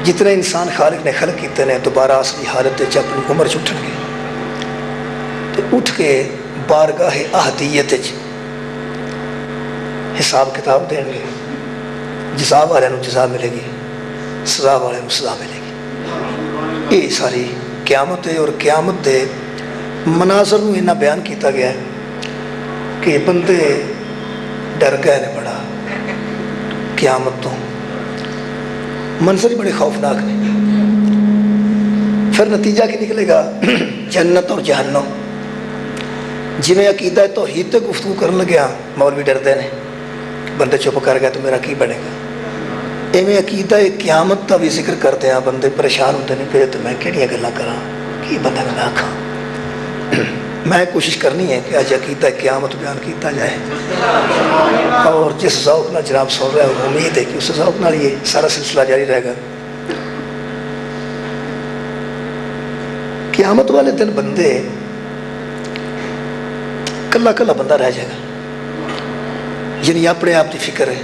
جتنے انسان خالق نے خلق کیتے ہیں دوبارہ اصلی حالت وچ اپنی عمر چ اٹھن گے تے اٹھ کے بارگاہ احدیت وچ حساب کتاب دین گے. جزا والوں کو جزا ملے گی، سزا والوں کو سزا ملے گی. یہ ساری قیامت ہے. اور قیامت دے مناظر نو اتنا بیان کیتا گیا ہے کہ بندے ڈر گئے نے بڑا قیامت تو. منظر ہی بڑے خوفناک نے. پھر نتیجہ کی نکلے گا؟ جنت اور جہنم. جویں عقیدہ توحید تے گفتگو کرن لگیا مولوی ڈردے نے، بندے چپ کر گئے تو میرا کی بنے گا. ایویں عقیدہ قیامت کا بھی ذکر کرتے ہیں بندے پریشان ہوتے ہیں کہ تو میں کہڑیاں گلاں کراں، کی بندہ میں آکھاں. میں کوشش کرنی ہے کہ آج عقیدہ قیامت بیان کیتا جائے. اور جس ذوق نہ جناب سن رہا ہے امید ہے کہ اس ذوق نال یہ سارا سلسلہ جاری رہے گا. قیامت والے دن بندے کلا کلا بندہ رہ جائے گا، یعنی اپنے آپ کی فکر ہے،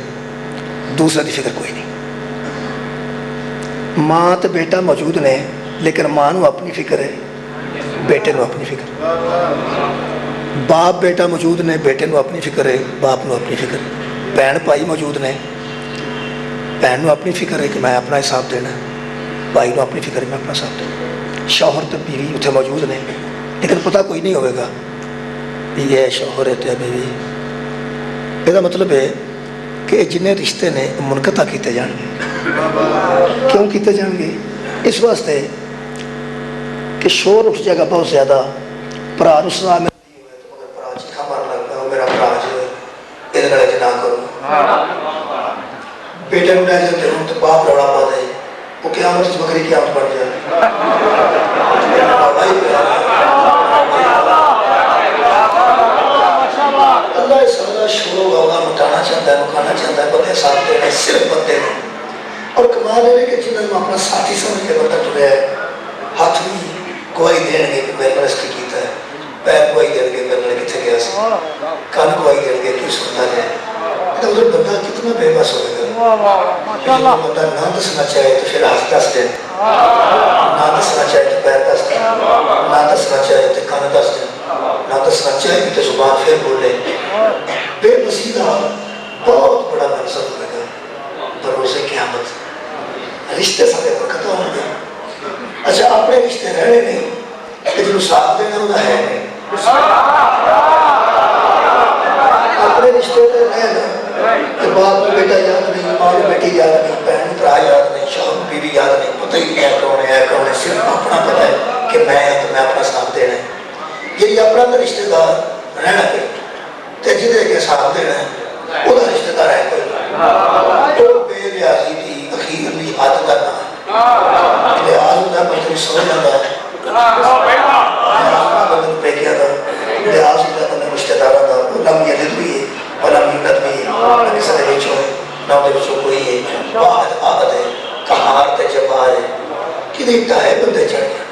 دوسرے کی فکر کوئی نہیں. ماں تو بیٹا موجود نے لیکن ماں نو اپنی فکر ہے، بیٹے نو اپنی فکر. باپ بیٹا موجود نے، بیٹے نو اپنی فکر ہے، باپ نو اپنی فکر ہے. بہن بھائی موجود نے، بہن نو اپنی فکر ہے کہ میں اپنا حساب دینا، بھائی نو اپنی فکر ہے میں اپنا حساب دینا. شوہر تو بیوی اتنے موجود نے لیکن پتہ کوئی نہیں ہوئے گا یہ شوہر ہے بیوی. یہ مطلب ہے کہ جن رشتے نے منقطع کیتے جان گے. کیوں کیتے جان گے؟ اس واسطے کہ شور اٹھ جائے گا بہت زیادہ. برا رسوا میں میرا برا جو یہ نہ کرو بیٹے کو لے جاتے ہوں تو باپ روڑا پا دے وہ قیامت اس بکری قیامت بن جائے. اللہ اس سارا شور و غوغا مٹانا چاہتا ہے مکانا چاہتا ہے. بندے ساتھ دینے صرف بندے نے. اور کمال ہے کہ جنہوں نے اپنا ساتھی سمجھ کے بندہ ٹریا ہے ہاتھ بھی گواہی دین گے کہ میرے نے اس کی کیتا ہے. پیر گواہی دین گے میرے نے کتنے گیا سی. کان گواہی دین گے کہ سنتا جائے. تو ادھر بندہ کتنا بے بس ہوئے گا. لیکن بندہ نہ دسنا چاہے تو پھر ہاتھ دس دیں, نہ دسنا چاہے تو پیر دس دیں, نہ دسنا چاہے تو کان دس دیں, نہ دسنا چاہے تو زبان پھر بولے. بے بسی کا بہت بڑا منصب ہوئے گا بروز قیامت. رشتے سارے برکت ہوں گے. اچھا اپنے رشتے رہنے نہیں کہ جو ساتھ دینا ہوتا ہے نہیں. اپنے رشتے تے رہنا کہ باپ کو بیٹا یاد نہیں, ماں کو بیٹی یاد نہیں, بہن بھرا یاد نہیں, شوہر بیوی یاد نہیں, پتہ ہی نہیں ہے کون ہے کون ہے. صرف اپنا پتہ ہے کہ میں تو میں اپنا ساتھ دینا ہے. یہ اپنا تو رشتے دار رہنا پہ تے جدے کے ساتھ دینا ہے وہ رشتے دار ہے کوئی. تو بے ریاضی کی اخیرلی عادت کرنا ہے. لحاظ ہوتا ہے بندے سمجھ جاتا ہے, لحاظ ہوتا ہے بندے پہ کیا تھا, لحاظ ہوتا ہے بندے رشتے داروں کا. وہ لم یلد بھی ہے اور لم یولد بھی ہے, نہ کسی نے بچوں ہے نہ ان کے بچوں کوئی ہے. واحد آہد ہے, قہار تے جبار ہے, کہ دیکھتا ہے بندے چڑھ گیا.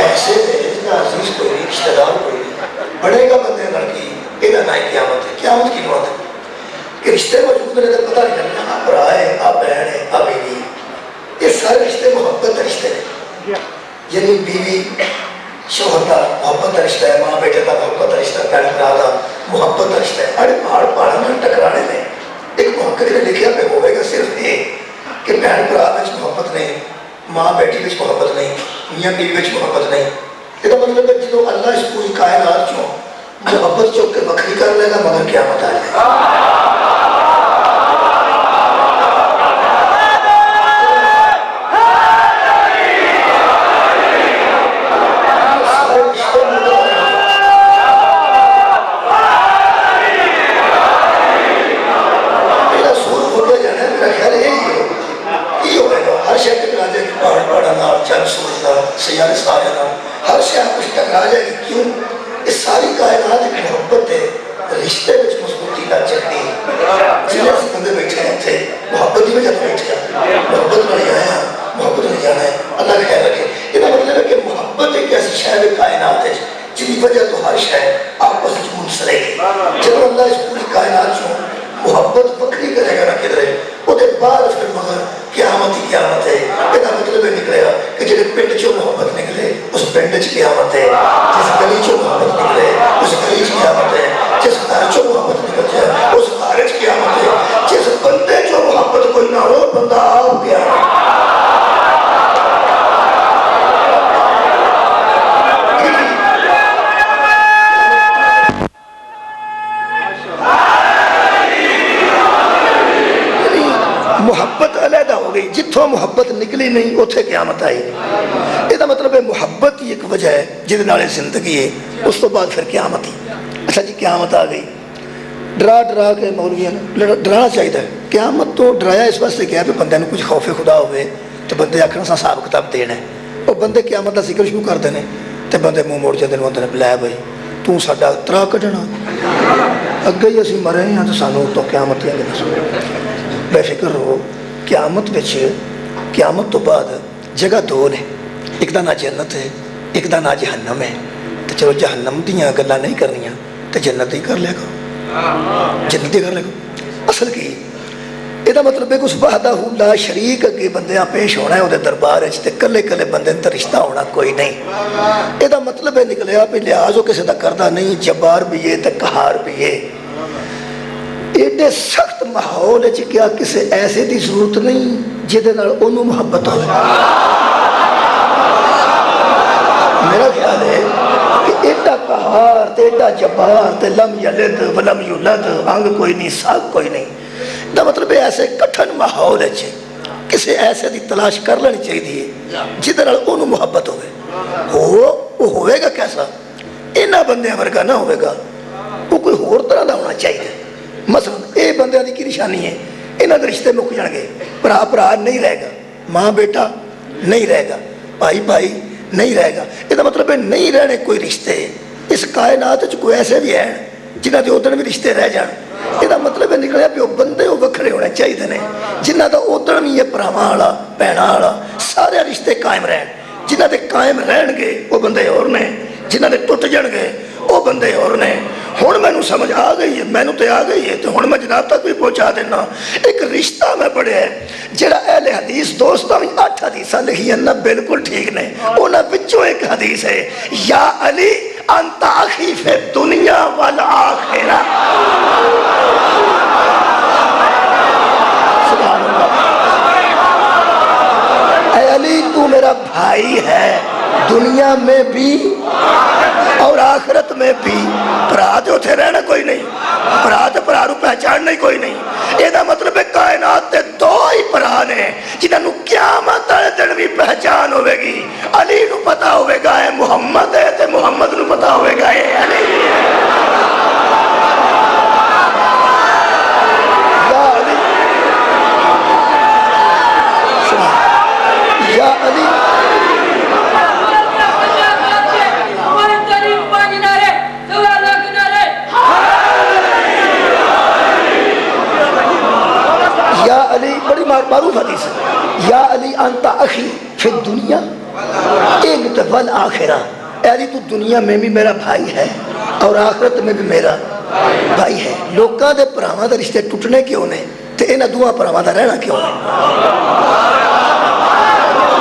ایسے ہے جنہا عزیز کوئی نہیں, رشتہ دار کوئی نہیں, بڑھے گا بندے لڑکی یہ نہ قیامت ہے. قیامت کی نوت ہے کہ رشتے موجود رہے تو پتہ نہیں چلنا آپ برا ہے آپ بہن ہے آپ بیوی. یہ سارے رشتے محبت رشتے ہیں. یعنی بیوی شوہر کا محبت کا رشتہ ہے, ماں بیٹے کا محبت کا رشتہ ہے, بہن بھرا کا محبت کا رشتہ ہے. ارے پہاڑ پہاڑوں میں ٹکرانے میں ایک محقق نے لکھا پہ ہوئے گا صرف یہ کہ بہن بھرا میں محبت نہیں, ماں بیٹی میں محبت نہیں, میاں بیوی میں محبت نہیں. یہ مطلب ہے جدو اللہ اس پوری کائنات چوں محبت چوک کے بکری کر لے گا مگر قیامت آ جائے گا. سیارے سارے نام ہر شے کچھ ٹکرا جائے گی. کیوں؟ اس ساری کائنات ایک محبت ہے, رشتے میں مضبوطی نہ چلتی. جنہیں سے بندے بیٹھے ہیں تھے محبت ہی میں جب بیٹھے ہیں, محبت میں نہیں آیا محبت نہیں جانا ہے. اللہ خیر رکھے. یہ مطلب ہے کہ محبت ایک ایسی شے کائنات ہے جن کی وجہ تو ہر شے آپس میں منسلک ہے. جب اللہ اس پوری کائنات کو محبت بکری کرے گا نہ کدھر وہ بعد پھر مگر قیامت ہی قیامت ہے. یہ مطلب ہے نکلے گا کہ جب پنڈ چو محبت نکلے اس پنڈ چ قیامت ہے, جس گلی چو محبت نکلے اس گلی چ قیامت ہے, جس گھر چو محبت نکل جائے اس گھر چ قیامت ہے, جس بندے چو محبت کوئی نہ ہو بندہ آپ قیامت. محبت علیحدہ ہو گئی, جتوں محبت نکلی نہیں اتنے قیامت آئی. یہ مطلب ہے محبت ہی ایک وجہ ہے جہد نال زندگی ہے, اس تو بعد پھر قیامت ہی. اچھا جی قیامت آ گئی, ڈرا ڈرا کے مولویاں نے ڈرانا چاہیے. قیامت تو ڈرایا اس واسطے کیا کہ بندے کچھ خوف خدا ہوئے تو بندے آخر سا حساب کتاب دینا ہے. وہ بندے قیامت کا ذکر شروع کرتے ہیں تو بندے منہ موڑ جاتے ہیں, آتے ہیں لے بھائی تو ساڈا ترا کڈنا, اگے ہی اسی مرے ہیں تو سانو تو قیامت ہی آگے. بے فکر رہو, قیامت تو بعد جگہ دو نے, ایک دا نا جنت ہے ایک دا نا جہنم ہے. تو چلو جہنم دیاں گلا نہیں کرنیاں تو جنت ہی کر لے گا, جنت ہی کر لے گا. اصل کی یہ مطلب ہے کہ اس وحدہ لا شریک اگے بندیاں پیش ہونا ہے وہ دربار ہے, کلے کلے بندے کا رشتہ ہونا کوئی نہیں. یہ مطلب ہے نکلیا بھی لحاظ وہ کسی کا کردہ نہیں, جبار بھی ہے تو قہار بھی ہے. ایڈے سخت ماحول کیا کسی ایسے دی ضرورت نہیں جہدے نال انہوں محبت ہو. میرا خیال ہے کہ ایڈا قہار تے ایڈا جبار تے لم یلد ولم یولد انگ کوئی نہیں ساگ کوئی نہیں دا مطلب ہے ایسے کٹھن ماحول ہے کسی ایسے دی تلاش کر لینی چاہیے جدھر انہوں محبت وہ ہوئے گا کیسا انہاں بندے ورگا نہ ہوئے گا وہ کوئی ہور طرح دا ہونا چاہیے مثلا اے بندے دی کی نشانی ہے انہاں دے رشتے مک جان گے بھرا بھرا نہیں رہے گا ماں بیٹا نہیں رہے گا بھائی بھائی نہیں رہے گا یہ مطلب ہے نہیں رہنے کوئی رشتے اس کائنات کوئی ایسے بھی ہیں جنہاں دے ادھر بھی رشتے رہ جان یہ مطلب ہے نکلیا بھی وہ بندے وہ وکھرے ہونے چاہیے نے جنہاں دا ادھر بھی یہ پراواں والا بہناں والا سارے رشتے قائم رہن جنہاں دے قائم رہن گے وہ بندے اور نے جنہاں دے ٹوٹ جان گے وہ بندے اور نے ہن مینوں سمجھ آ گئی ہے مینوں تے آ گئی ہے تو ہن میں جناب تک بھی پہنچا دینا ایک رشتہ میں پڑھیا ہے جڑا اہل حدیث دوستاں بھی 8 حدیثاں لکھی ہیں نا بالکل ٹھیک نے انہاں وچوں ایک حدیث ہے یا علی انت اخی فی الدنیا والآخرہ سبحان اللہ اے علی تو میرا بھائی ہے دنیا میں بھی اور آخرت میں بھی برا تے اتنے رہنا کوئی نہیں برا تے برا نو پہچاننا ہی کوئی نہیں یہ مطلب ہے کائنات تے 2 ہی برا نے جنہوں قیامت والے دن بھی پہچان ہوے گی علی نو پتا ہوے گا اے محمد ہے تے محمد نو پتا ہوے گا اے علی یا علی یا علی بڑی معروف حدیث ہے یا علی انت اخی فی الدنیا ایک والآخرہ اے علی تو دنیا میں بھی میرا بھائی ہے اور آخرت میں بھی میرا بھائی ہے لوکاں دے پراواں دے رشتے ٹوٹنے کیوں نے تے انہاں دوواں پراواں دا رہنا کیوں نے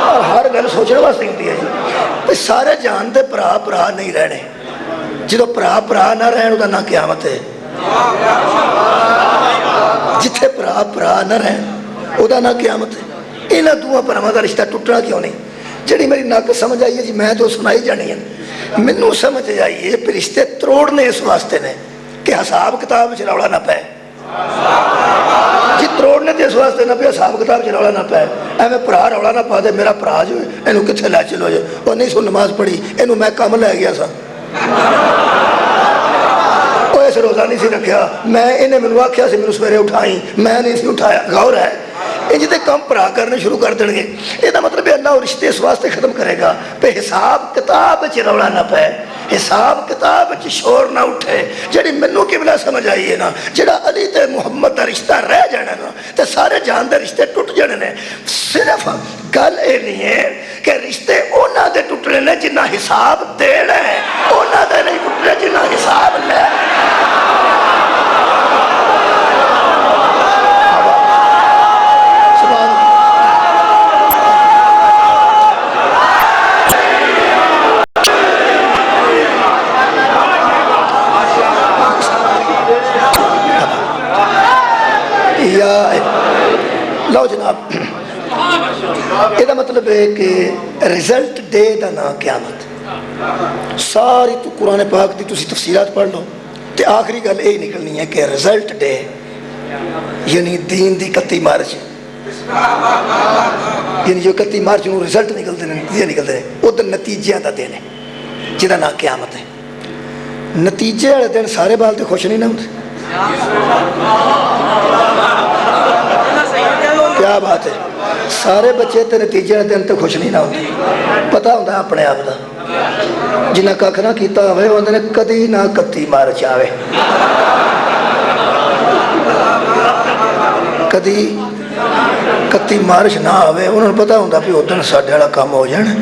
اور ہر گل سوچنے واسطے ہوندی ہے جی سارے جان دے پرا نہیں رہنے جدو پرا نہ رہن دا نہ قیامت ہے جتھے پرا نہ رہن او دا نہ قیامت ہے انہاں دوواں پراواں دا رشتہ ٹوٹنا کیوں نہیں جڑی میری نک سمجھ آئی ہے جی میں تو سنائی جانی ہے مینوں سمجھ آئی ہے رشتے توڑنے اس واسطے نے کہ حساب کتاب وچ رولا نہ پے جی توڑنے تے اس واسطے نہ پے حساب کتاب وچ رولا نہ پے ایویں بھرا رولا نہ پا دے میرا بھرا جو اینوں کتھے لے چلو جو او نہیں سو نماز پڑھی اینوں میں کم لے گیا سا او اس روزہ نہیں سی رکھیا میں انہیں مینوں آکھیا سی مینوں سویرے اٹھائی میں نہیں سی اٹھایا غور ہے ان جتے کم پرا کرنے شروع کر دیں گے یہ مطلب ہے اللہ اور رشتے اس واسطے ختم کرے گا پہ حساب کتاب چ رولا نہ پے حساب کتاب چ شور نہ اٹھے جڑی مینوں قبلہ سمجھ آئی ہے نا جڑا علی تے محمد دا رشتہ رہ جانا نا تے سارے جان دے رشتے ٹوٹ جانے نے صرف گل یہ نہیں ہے کہ رشتے انہاں دے ٹوٹنے نے جنہاں حساب دینا ہے انہاں دے نہیں ٹوٹنے جنہاں حساب لے لو جناب یہ مطلب ہے کہ رزلٹ دے دا نا قیامت ساری تو قرآن پاک دی تسی تفسیرات پڑھ لو تے آخری گل یہ نکلنی ہے کہ رزلٹ ڈے یعنی دین دی 31 مارچ یعنی جو 31 مارچ نو رزلٹ نکلتے ہیں نتیجے نکلتے ہیں ادھر نتیجے دا دن ہے جہاں نا قیامت ہے نتیجے والے دن سارے بال تے خوش نہیں نہ ہوتے کیا بات ہے سارے بچے تے نتیجے دن تے خوش نہیں نہ ہوتے پتہ ہوتا ہے اپنے آپ دا جنہیں کھ نہ کیتا ہوئے وہ نے کدی نہ 31 مارچ آوے کدی 31 مارچ نہ آوے انہوں نے پتہ ہوتا بھی ادھر ساڈے والا کام ہو جان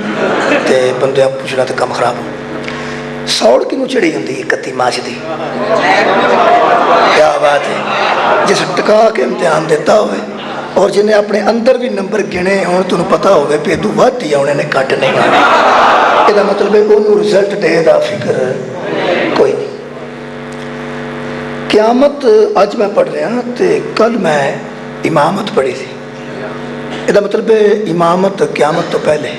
تے بندے پوچھنا تے کام خراب ہو سوڑ کنوں چڑی ہوندی 31 مارچ دی کیا بات ہے جس ٹکا کے امتحان دیتا ہوئے اور جنہیں اپنے اندر بھی نمبر گنے ہوں تو انہوں پتا ہوگا کہ ادو ود ہی آنے نے کٹ نہیں آنے یہ مطلب ہے انہوں رزلٹ دے دا فکر کوئی نہیں قیامت آج میں پڑھ رہا تو کل میں امامت پڑھی تھی یہ مطلب ہے امامت قیامت تو پہلے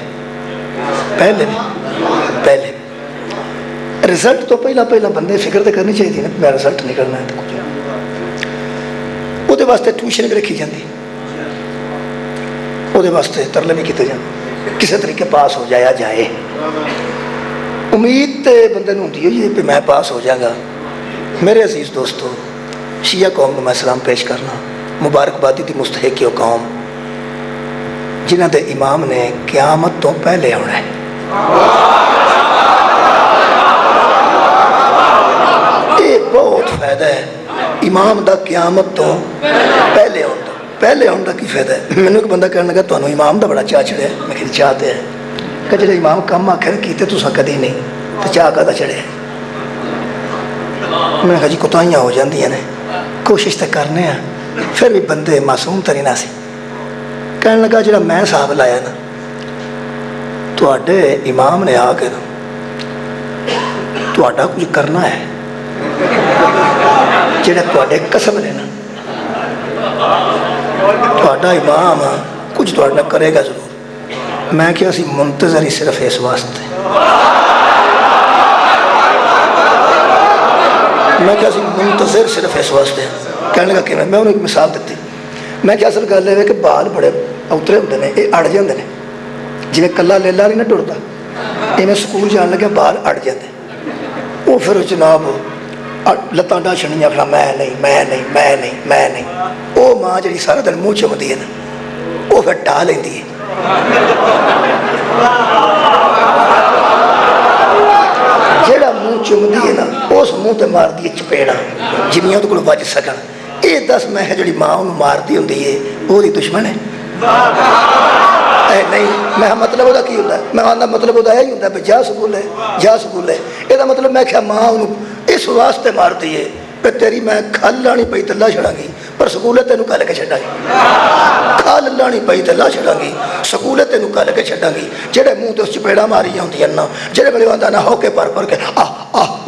پہلے رزلٹ تو پہلا بندے فکر تو کرنی چاہیے نا، میں رزلٹ نہیں کرنا ہے تو کچھ وہ واسطے ٹیوشن بھی رکھی جاتی، وہ واسطے ترلے بھی کیتے جاتے، کسی طریقے پاس ہو جایا جائے۔ امید تو بندے نوں ہوندی ہے کہ میں پاس ہو جاگا۔ میرے عزیز دوستو، شیعہ قوم کو میں سلام پیش کرنا، مبارکبادی دی مستحق ہے قوم جنہ دے امام نے قیامت تو پہلے آنا ہے۔ یہ بہت فائدہ ہے امام دا قیامت تو پہلے آنا۔ پہلے آنا کی فائدہ ہے؟ میں نے ایک بندہ کہنے لگا تمہیں امام دا بڑا چاہ چڑھے، میں کہ چاہتے ہیں کہ جڑے امام کم آخر کیتے تساں کدی نہیں تو چاہ کا چڑھے؟ میں نے کہا جی کوتاہیاں ہو جاندی ہیں، کوشش تو کرنے ہیں، پھر بھی بندے معصوم تو نہیں نہ سی۔ کہنے لگا جڑا میں صاحب لایا نا تواڈے امام نے آ کے نا تواڈا کچھ کرنا ہے، جڑے تواڈے قسم نے نا تواڈا امام کچھ تواڈا کرے گا ضرور۔ میں کیا سی منتظر ہی صرف اس واسطے، میں کیا سی منتظر صرف اس واسطے۔ کہنے لگا کہ میں انہوں ایک مثال دیتی، میں کیا اصل گل ہے کہ بال بڑے اترے ہوتے ہیں، یہ اڑ جاتے ہیں، جی کلا لیلا نہیں نہ ٹرتا، میں سکول جان لگا بال اڑ جاتے، وہ پھر جناب لتاں ڈھاشنیاں پھر میں نہیں میں نہیں میں نہیں میں نہیں، وہ ماں جی سارا دن منہ چمتی ہے نا وہ پھر ڈھا لینی ہے۔ جیڑا منہ چمتی ہے نا اس منہ تے مار دی چپیڑا جنیاں تو کو بچ سکن۔ یہ دس میں جڑی ماں انہوں مار دی ہوندی ہے وہ دی دشمن ہے؟ نہیں، میں مطلب وہ کی ہوتا ہے، میں آنا مطلب وہ یہی ہوتا ہے کہ جا سکول ہے جا سکول ہے، یہ مطلب میں کیا ماں انہوں اس واسطے مار دی ہے کہ تیری میں کھل لانی پئی تے لا چھڑاں گی پر سکول تینوں کل کے چھڈاں گی، کھل لانی پئی تے لا چھڑاں گی سکول تینوں کل کے چھڈاں گی۔ جڑے منہ تے اس چپیڑا ماری ہوندی ہیں نا، جڑے بڑے آندا نا ہو کے پر کے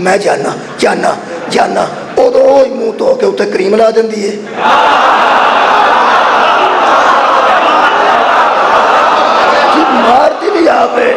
میں جانا جانا جانا، ادو منہ تو کے اتنے کریم لا دیندی ہے۔ مارتی بھی آپ ہے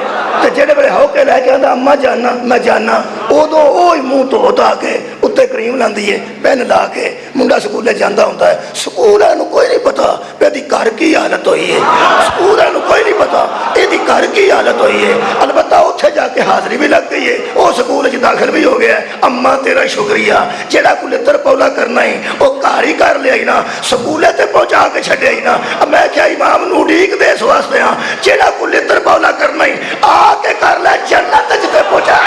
جڑے بڑے ہو کے لے کے آدھا اما جانا میں جانا، ادو وہی منہ تو ہوتا کے اتنے کریم لاندی ہے پین لا کے منڈا سکولے جانا ہوتا ہے۔ سکول کوئی نہیں پتا یہ گھر کی حالت ہوئی ہے، سکول کوئی نہیں پتا یہ گھر کی حالت ہوئی ہے۔ البتہ اتنے جا کے حاضری بھی لگ گئی ہے، وہ سکول داخل بھی ہو گیا ہے۔ اما تیرا شکریہ جہاں کو لتر پولا کرنا ہی وہ گھر ہی کر لیا ہی نا، سکولے تے پہنچا کے چھڈیا ہی نا۔ میں کیا امام نو ڈیک دے اس واسطے ہاں جہاں کو لتر پولا کرنا ہی آ کے کر لے جنت جتے پہنچا۔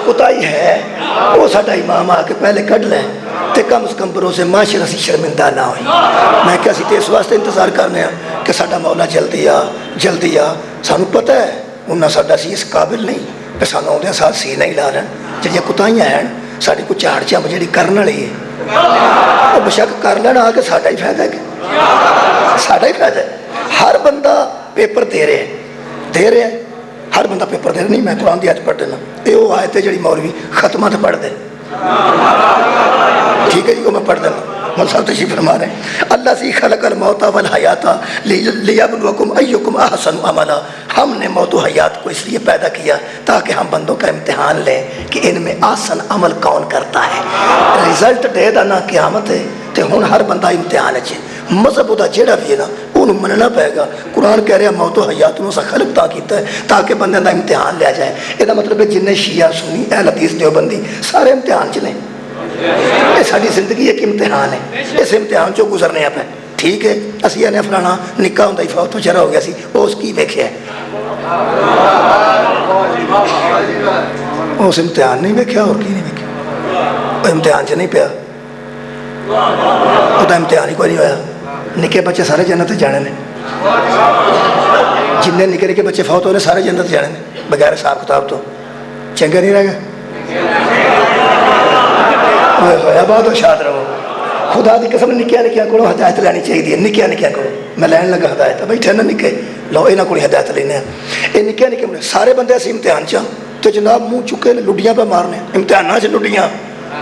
کوتاہی ہے وہ ساڈا امام آ کے پہلے کڈ لے تے کم از کم بروسے معاشرہ سی شرمندہ نہ ہوئی۔ میں کیا سی اس واسطے انتظار کرنے ہیں کہ ساڈا مولا جلدی آ سانو پتہ ہے انہاں ساڈا سی اس قابل نہیں کہ سانو آدھے ساتھ سی نہیں لا لین۔ جہاں کوتاہیاں ہیں ساری کو چاڑ چمب جی کرنے والی ہے وہ بشک کر لینا آ کے ساڈا ہی فائدہ ہے، ساڈا ہی فائدہ ہے۔ ہر بندہ پیپر دے رہے ہیں، ہر بندہ پیپر دے نہیں۔ میں قرآن دی آیت پڑھ دینا، یہ وہ آیت ہے جڑی مولوی ختمات پڑھ دے، ٹھیک ہے جی، وہ میں پڑھ دینا۔ مول صاحب تشریف فرما رہے ہیں، اللہ سی خلق الموت والحیات لیبلوکم ایکم احسن عملا۔ ہم نے موت و حیات کو اس لیے پیدا کیا تاکہ ہم بندوں کا امتحان لیں کہ ان میں آسن عمل کون کرتا ہے۔ رزلٹ دے دا قیامت ہے تے ہن ہر بندہ امتحان ہے۔ مذہب دا جیڑا بھی ہے نا انہوں مننا پائے گا۔ قرآن کہہ رہا موت و حیات انہوں سے خلق تا کیتا ہے تاکہ بندے دا امتحان لیا جائے۔ یہ مطلب ہے جن شیعہ سنی اہل حدیث دیوبندی سارے امتحان چلیں، یہ ساری زندگی ایک امتحان ہے، اس امتحان چو گزرنے آپ ہے۔ ٹھیک ہے اسی نے فلانا نکاح ہوں فوت چرا ہو گیا سی وہ اس کی ویکھیا ہے، اس امتحان نہیں ویکھیا اور کی نہیں ویکھیا، وہ امتحان چ نہیں پیا، وہ امتحان ہی کوئی نہیں ہویا۔ نکے بچے سارے جنت جانے نے، جن نکے نکے بچے فوت ہوئے سارے جنت جانے نے بغیر حساب کتاب تو چنگا نہیں رہے گا بہت ہوشیار رہو خدا دی قسم نکیا نکیا کو ہدایت لینی چاہیے نکیا نکیا کو میں لین لگا ہدایت بیٹھے نہ نکے لو یہاں کو ہدایت لینے یہ نکیا نکے سارے بندے اسی امتحان چ تو جناب منہ چکے لڈیاں پہ مارنے امتحانات چ لڈیاں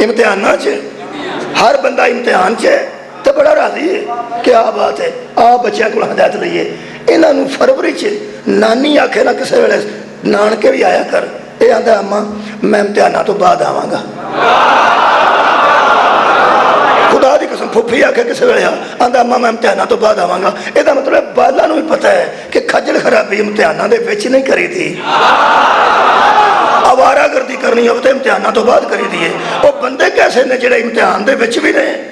امتحانات ہر بندہ امتحان چ تو بڑا راضی ہے کیا بات ہے آ بچیاں کو ہدایت لئیے انہوں فروری چ نانی آکھے نہ کسی ویلے نانکے بھی آیا کر یہ آتا اماں میں امتحانات تو بعد آواں گا خدا دی قسم پھوپھی آکھے کسی ویلے آتا اماں میں امتحانات تو بعد آواں گا یہ مطلب بالا نو بھی پتہ ہے کہ کھجل خرابی امتحانات دے وچ نہیں کری تھی آوارہ گردی کرنی ہو تو امتحانات تو بعد کری دیئے وہ بندے کیسے نے جڑے امتحان دے وچ بھی نہیں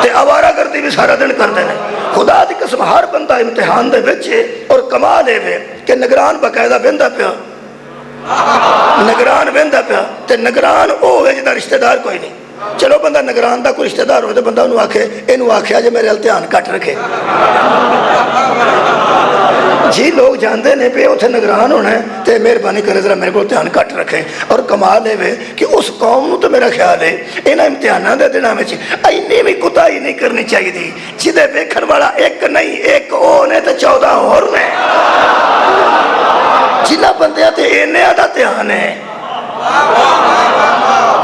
تے آوارہ گردی بھی سارا دن کرتے ہیں خدا دی قسم ہر بندہ امتحان دے وچے اور کمال ہے وے کہ نگران باقاعدہ بہندا پیا نگران بہندا پیا تے نگران او ہے جدا رشتہ دار کوئی نہیں چلو بندہ نگران دا کوئی رشتہ دار ہو تے بندہ انہوں آکھے انہوں آکھیا جے میرے امتحان کٹ رکھے جی لوگ جانتے ہیں پہ اتنے نگران ہونا ہے تو مہربانی کرے ذرا میرے کو امتحان کٹ رکھے اور کمال ہے کہ اس قوم نو تو میرا خیال ہے انہاں امتحانات دے دنوں میں اینی بھی کوتاہی نہیں کرنی چاہیے تھی جدے ویکھن والا ایک نہیں ایک او نے تو 14 اور نے جنہ بندیاں تے انہاں دا امتحان ہے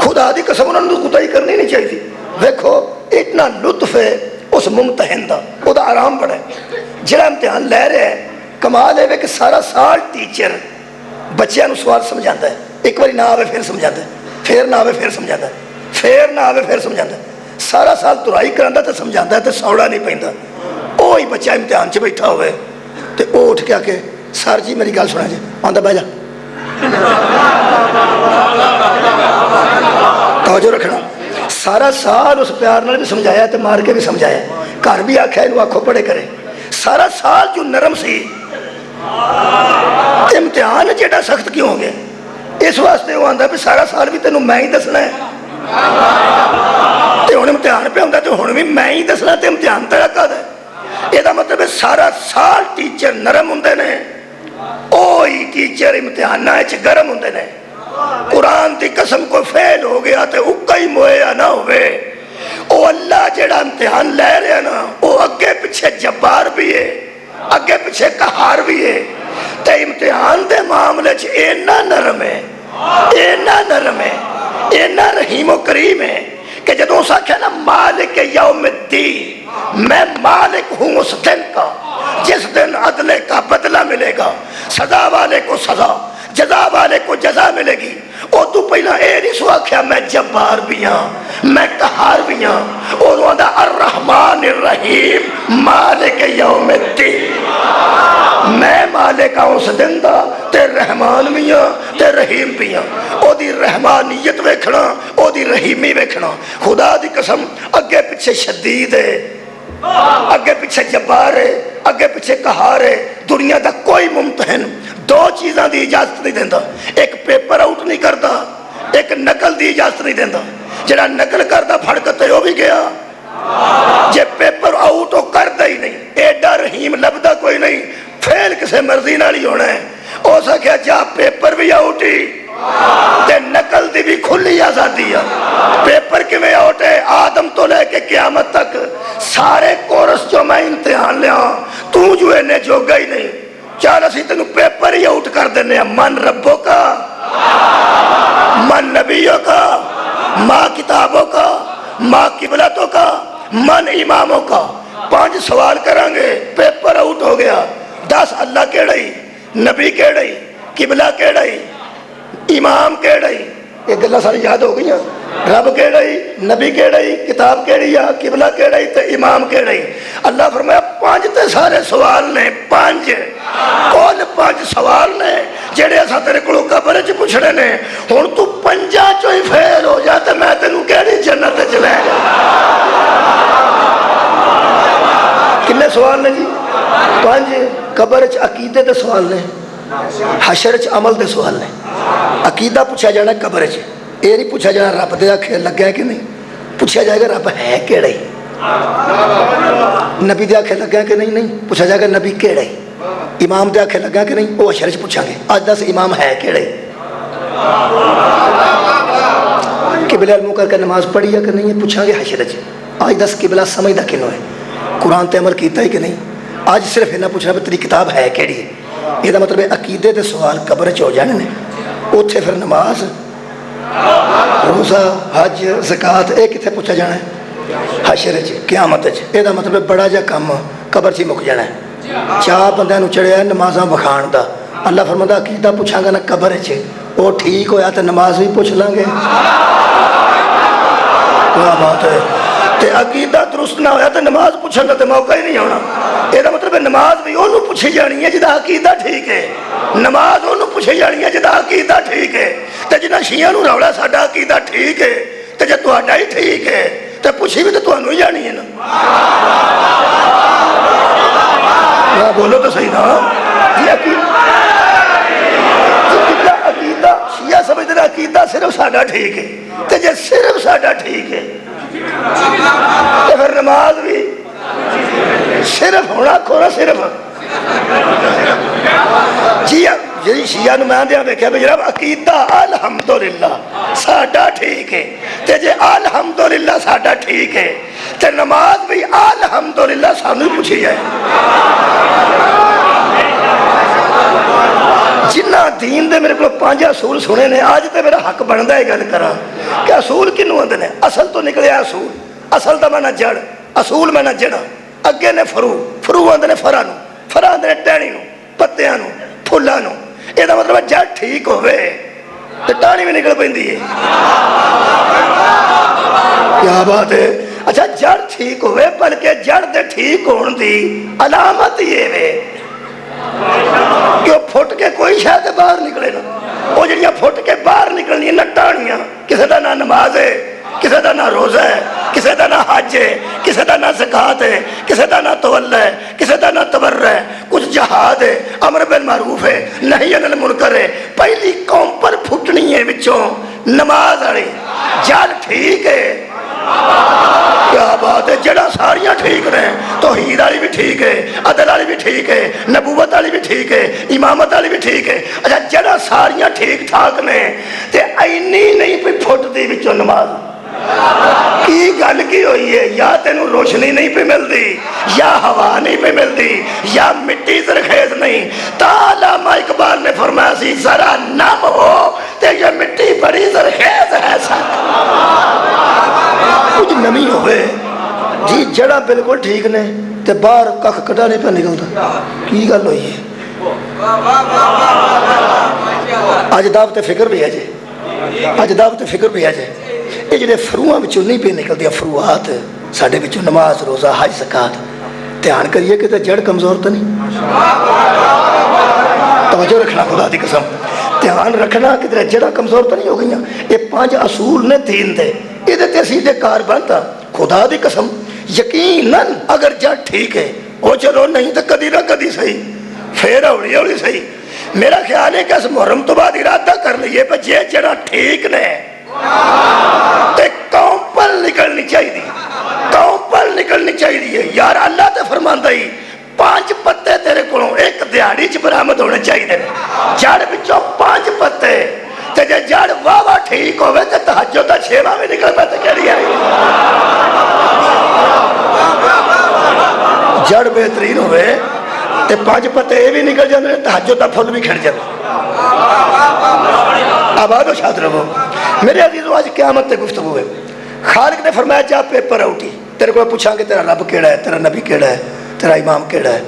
خدا دی قسم انہوں نے کوتاہی کرنی نہیں چاہیے تھی دیکھو اتنا لطف ہے اس ممتحن دا وہ دا آرام بڑا ہے جڑا امتحان لے رہے ہیں کمال ہے کہ سارا سال ٹیچر بچیاں نو سوال سمجھاتا ہے ایک باری نہ آوے پھر سمجھاتا ہے پھر نہ آوے پھر سمجھاتا ہے پھر نہ آوے پھر سمجھاتا ہے سارا سال ترائی کراندا تے سمجھاتا ہے تے سوڑا نہیں پیندا اوہی بچہ امتحان چ بیٹھا ہوئے تے او اٹھ کے آ کے سر جی میری گل سنا جی آندا بہ جا توجہ رکھنا سارا سال اس پیار نال بھی سمجھایا تے مار کے بھی سمجھایا گھر بھی آکھیا اینو آکھو پڑھے کرے سارا سال جو نرم سی امتحان جیڑا سخت کیوں ہو گیا اس واسطے وہ آندا بھی سارا سال بھی تینوں میں ہی دسنا ہے تے ہن امتحان پہ ہوندا تے ہن بھی میں ہی دسنا تے امتحان تیرا کد ہے یہ دا مطلب ہے سارا سال ٹیچر نرم ہوندے نے اوہی ٹیچر امتحاناں وچ گرم ہوندے نے قرآن دی قسم کو فیل ہو گیا تے اکا ہی مویا نہ ہوئے او اللہ جڑا امتحان لے رہے نا او اگے پیچھے جبار بھی ہے اگے پیچھے قہار بھی ہے تے امتحان دے معاملے چ اینا نرم ہے اینا نرم ہے اینا رحیم و کریم ہے کہ جدوں سا کہنا نا مالک یوم الدین میں مالک ہوں اس دن کا جس دن عدل کا بدلہ ملے گا سزا والے کو سزا جزا والے کو جزا ملے گی او تو پہلا اے نہیں سو آکھیا میں جبار بھی ہاں میں قہار بھی ہاں اور وہ دا الرحمن الرحیم مالک یوم الدین میں مالک ہوں اس دن دا تے رحمان بھی ہاں تے رحیم بھی ہاں او دی رحمانیت ویکھنا او دی رحیمی ویکھنا خدا دی قسم اگے پیچھے شدید ہے اگے پیچھے جبار ہے اگے پیچھے قہار ہے دنیا دا کوئی ممتحن دو چیزاں دی اجازت نہیں دیندہ ایک پیپر آؤٹ نہیں کرتا ایک نقل دی اجازت نہیں دیندہ جڑا نقل کرتا پھڑکتے ہو بھی گیا جے پیپر آؤٹ ہو کرتا ہی نہیں ایڈا رحیم لبدا کوئی نہیں فیل کسے مرضی نالی ہونا ہے او سا کیا جا پیپر بھی آؤٹ ہی تے نقل دی بھی کھلی آزادی ہے پیپر کی میں آؤٹ ہے آدم تو لے کے قیامت تک سارے کورس جو میں امتحان لیا تو جو انہیں جو گئی نہیں چال اسی تنو پیپر ہی آؤٹ کر دینے من ربوں کا من نبیوں کا ماں کتابوں کا ماں قبلتوں کا من اماموں کا 5 سوال کرانگے پیپر آؤٹ ہو گیا 10 اللہ کیڑائی نبی کیڑائی قبلہ کیڑائی امام کیڑائی یہ گلہ ساری یاد ہو گئی ہیں رب کیڑائی نبی کیڑائی کتاب کیڑی یا قبلہ کیڑائی تے امام کیڑائی اللہ فرمایا 5 تے سارے سوال نے 5 کول 5 سوال نے جڑے ایسا تیرے کلو قبر چ پوچھڑے نے ہن تو 5 چوں ہی فیل ہو جا تے میں تینوں کیڑی جنت چ لے جا کنے سوال نے جی 5 قبر چ عقیدے دے سوال نے حشر چ عمل دے سوال نے عقیدہ پوچھا جانا قبر چ یہ نہیں پوچھا جانا رب دے آنکھیں لگا ہے کہ نہیں پوچھا جائے گا رب ہے کیڑا ہی نبی دے آنکھیں لگا ہے کہ نہیں پوچھا جائے گا نبی کیڑا ہی امام دے آکھے لگا کہ نہیں وہ اشر چ پوچھاں گے اج دس امام ہے کہڑے قبلہ المنہ کر کے نماز پڑھی ہے کہ نہیں ہے پوچھاں گے حشر چ اج دس قبلہ سمجھدا کنوں ہے قرآن تے عمل کیتا ہے کہ نہیں اج صرف انہاں پوچھنا بھی تیری کتاب ہے کیڑی ہے یہ مطلب ہے عقیدے دے سوال قبر چ ہو جانے نے اوتھے پھر نماز روزہ حج زکات یہ کتنے پوچھا جانا ہے حشر چ قیامت چ یہ مطلب بڑا جا کام قبر چ مک جانا ہے چار بندیاں چڑھیا نمازاں وکھان دا اللہ فرماتا عقیدہ پوچھاں گا نا قبر چ وہ ٹھیک ہویا تو نماز بھی پوچھ لیں گے کیا بات ہے تے عقیدہ درست نہ ہویا تو نماز پوچھنے کا تو موقع ہی نہیں ہونا یہ مطلب ہے نماز بھی انہوں پوچھی جانی ہے جدا عقیدہ ٹھیک ہے نماز انہوں پوچھی جانی ہے جدا عقیدہ ٹھیک ہے تے جنہ شیعہ نو رولا ساڈا عقیدہ ٹھیک ہے تے جے تہاڈا ہی ٹھیک ہے تے پوچھی بھی تو تانوں ہی جانی ہے نا بولو تو صحیح نا یہ عقیدہ شیعہ سمجھتے ہیں عقیدہ صرف ساڈا ٹھیک ہے تے جے صرف ساڈا ٹھیک ہے تو پھر نماز بھی صرف ہونا کھونا صرف جی شیعہ نو میں دیاں دیکھا بھی جناب عقیدہ الحمدللہ ساڈا ٹھیک ہے تے جے الحمدللہ ساڈا ٹھیک ہے تے نماز بھی الحمدللہ سانو پوچھی جائے جنہ دین دے میرے کو 5 اصول سنے نے آج تے میرا حق بندا ہے گل کراں کہ اصول کنوں آندے نے اصل تو نکلیا اصول اصل دا معنی جڑ اصول معنی جڑا اگے نے فرو آندے نے فرا نو فرا آندے نے ٹہنی نو پتیاں نو پھلاں نو اے دا مطلب جڑ ٹھیک ہوے تے ٹہنی بھی نکل پیندی ہے کیا بات ہے اچھا جڑ ٹھیک ہوے بلکہ جڑ دے ٹھیک ہون دی علامت یہ وے کہ وہ پھٹ کے کوئی شاید باہر نکلے نا وہ جڑیاں پھٹ کے باہر نکلنی نہ ٹانیاں کسی دا نہ نماز ہے کسی دا نہ روزہ ہے کسی دا نہ حج ہے کسی دا نہ زکات ہے کسی دا نہ تولہ ہے کسی دا نہ تبرع ہے کچھ جہاد ہے امر بالمعروف ہے نہی عن المنکر ہے پہلی قوم پر پھٹنی ہے وچوں نماز والی جڑ ٹھیک ہے کیا بات ہے جڑا ساریاں ٹھیک رہے توحید والی بھی ٹھیک ہے عدل والی بھی ٹھیک ہے نبوت والی بھی ٹھیک ہے امامت والی بھی ٹھیک ہے اچھا جڑا ساریاں ٹھیک ٹھاک نے تے اینی نہیں پہ پھٹدی وچوں نماز کی گل کی ہوئی ہے یا تینوں روشنی نہیں پہ ملتی یا ہوا نہیں پہ ملتی یا مٹی زرخیز نہیں تا علامہ اقبال نے فرمایا سی ذرا نم ہو تے یہ مٹی بڑی زرخیز ہے کچھ نمی ہوئے جی جڑا بالکل ٹھیک نے تے باہر کخ کٹا نہیں پہ نکلتا کی گل ہوئی ہے آج دعوت فکر بھی ہے جی آج دعوت فکر بھی ہے جی یہ جڑے فروعاں وچوں نہیں پہ نکلدی فروعات ساڈے وچوں نماز روزہ حج زکات دھیان کریے کہ تے جڑ کمزور تو نہیں توجہ رکھنا خدا دی قسم دھیان رکھنا کہ تیرا جڑا کمزور تو نہیں ہو گئیاں یہ 5 اصول نے دین دے یہ تے سیدھے کار بنتا خدا دی قسم یقیناً اگر جڑ ٹھیک ہے وہ چلو نہیں تو کدی نہ کدی صحیح پھر ہولی ہولی صحیح میرا خیال ہے کہ اس محرم تو بعد ارادہ کر لیے پر یہ جڑا ٹھیک نے تے قوم پر نکلنی چاہیے قوم پر نکلنی چاہیے یار اللہ تے فرماندا ہی 5 پتے تیرے کولوں ایک دیہاڑی چ برآمد ہونے چاہیے جڑ وچوں 5 پتے تے جے جڑ واہ ٹھیک ہوے تے تہجد دا 6واں بھی نکل پے تے کیڑی ہے جڑ بہترین ہوے تے 5 پتے یہ بھی نکل جاندے تہجد دا پھل بھی کھڑ جاندے آباد و شاد رہو میرے عزیزو آج قیامت تے گفتگو ہے خالق نے فرمایا جا پیپر آؤٹی تیرے کو پوچھاں گے تیرا رب کیڑا ہے تیرا نبی کیڑا ہے تیرا امام کیڑا ہے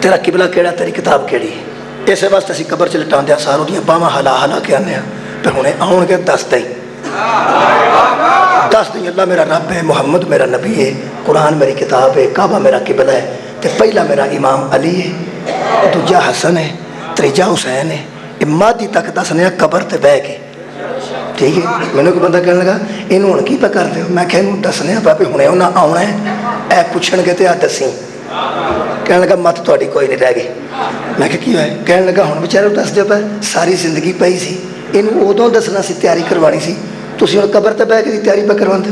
تیرا قبلہ کیڑا تیری کتاب کیڑی ہے اسے واسطے اسی قبر چ لٹان دیا ساروں دیاں باواں ہلا ہلا کے آنے پہ ہونے آؤن کے دس دیں اللہ میرا رب ہے محمد میرا نبی ہے قرآن میری کتاب ہے کعبہ میرا قبلہ ہے تے پہلا میرا امام علی ہے دوجا حسن ہے تریجا حسین ہے مادی تک دسنے قبر تے بہ کے ٹھیک ہے میں نے کوئی بندہ کہنے لگا انہوں ہن کی پہ کر دے میں کہ انہوں دسنے پہ ہونے انہاں آنا ہے اے پوچھن گے تے آ دسیں کہنے لگا مت تہاڈی کوئی نہیں رہ گئی میں کہ کی ہوئے کہنے لگا ہن بیچارے دس دے پہ ساری زندگی پئی سی انہوں ادوں دسنا سی تیاری کروانی سی تسی ہن قبر تے بہ کے دی تیاری پہ کرواندے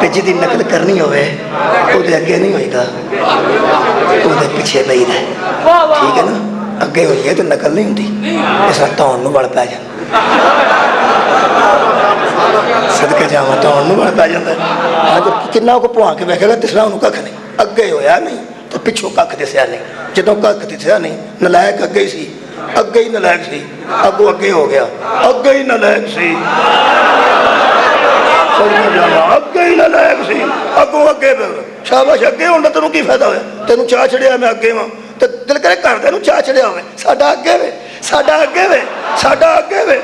کہ جی نقل کرنی ہوئے وہ اگے نہیں ہوئے گا، وہ پیچھے پہ ٹھیک ہے نا، اگے ہوئی ہے تو نقل نہیں ہوتی، اس طرح تون بڑ پی جائے صدقے جاواں تون بڑ پی جاتا ہے، جب کنا کو پوا کے ویکھے گا تیسرا انہوں کھ نہیں، اگے ہویا نہیں تو پچھوں کھ دسیا نہیں، جدوں کھ دسیا نہیں نلائق اگے ہی سی، اگے ہی نلائق سی، اگوں اگے ہو گیا، اگے ہی نلائق سی، اگے ہی نلائق سی، اگوں اگے شاباش اگے ہونا تینوں کی فائدہ ہوا، تینوں چاہ چڑھیا میں اگے ہاں تو دل کرے گھر دے نوں چاہ چڑھیا ہوئے ساڈا اگے وے، ساڈا اگے وے، ساڈا اگے وے،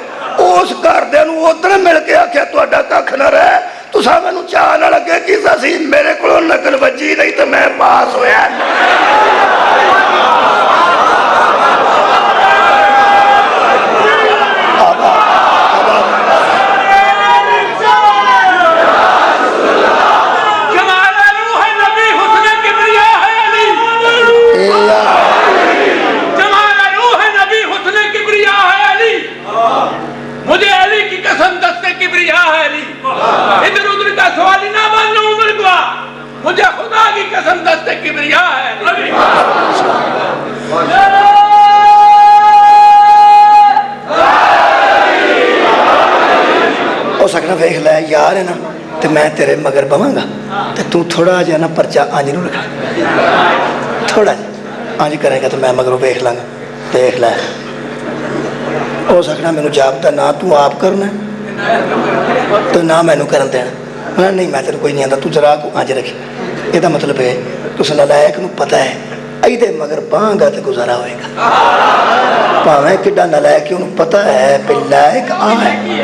اس گھر دے نوں ادھر مل کے آخیا تہاڈا ککھ نہ رہے، تساں مینوں چاہ نہ لگے کیتا سی، میرے کولوں نقل بجی نہیں تو میں پاس ہویا۔ مجھے علی کی قسم دستے کبریا ہے علی، ادھر ادھر کا سوال ہی نہ مان لوں عمر کو، مجھے خدا کی قسم دستے کبریا ہے علی۔ ہو سکنا ویکھ لے یار ہے نا تو میں تیرے مگر بواں گا تو تو تھوڑا جہا نا پرچہ انج نو رکھا، تھوڑا جہا انج کرے گا تو میں مگروں ویکھ لاں گا، دیکھ لے ہو سکنا مینوں جاپتا نہ تو آپ کرنا تو نہ مینوں کرن دینا، نہیں میں تیرے کوئی نہیں آتا، تو ذرا کو انج رکھی، یہ مطلب ہے تو نالائق نوں پتہ ہے ایدے مگر باں گا تو گزارا ہوئے گا، پاویں کڈا نالائق ہے انہوں پتہ ہے پہ لائق آئے،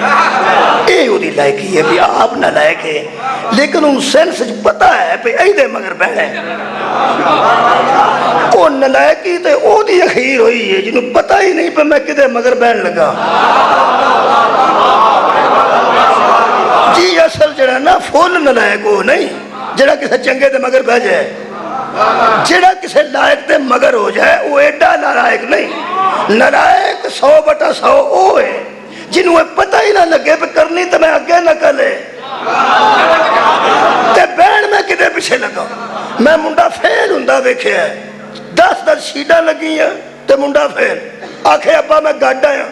اے وہ دی لائقی ہے بھی آپ نالائق ہے، لیکن ان سینس پتہ ہے پہ ایدے مگر بہنے وہ نالائقی تے او دی اخیر ہوئی ہے جنہوں پتہ ہی نہیں پہ میں کدے مگر بہن لگا۔ جی اصل جڑا نا فول نالائق ہو نہیں، جڑا کسے چنگے دے مگر بہ جائے، جڑا کسے لائق دے مگر ہو جائے وہ ایڈا نالائق نہیں، نالائق 100/100 او ہے جنہوں پتہ ہی نہ لگے پہ کرنی تو میں اگے نہ کرے تے بین میں کدے پیچھے لگا، میں منڈا فیل ہندہ ویکھے ہے 10 شیڈاں لگی ہیں تے منڈا فیل آکھے ابا میں گاڑ آیا،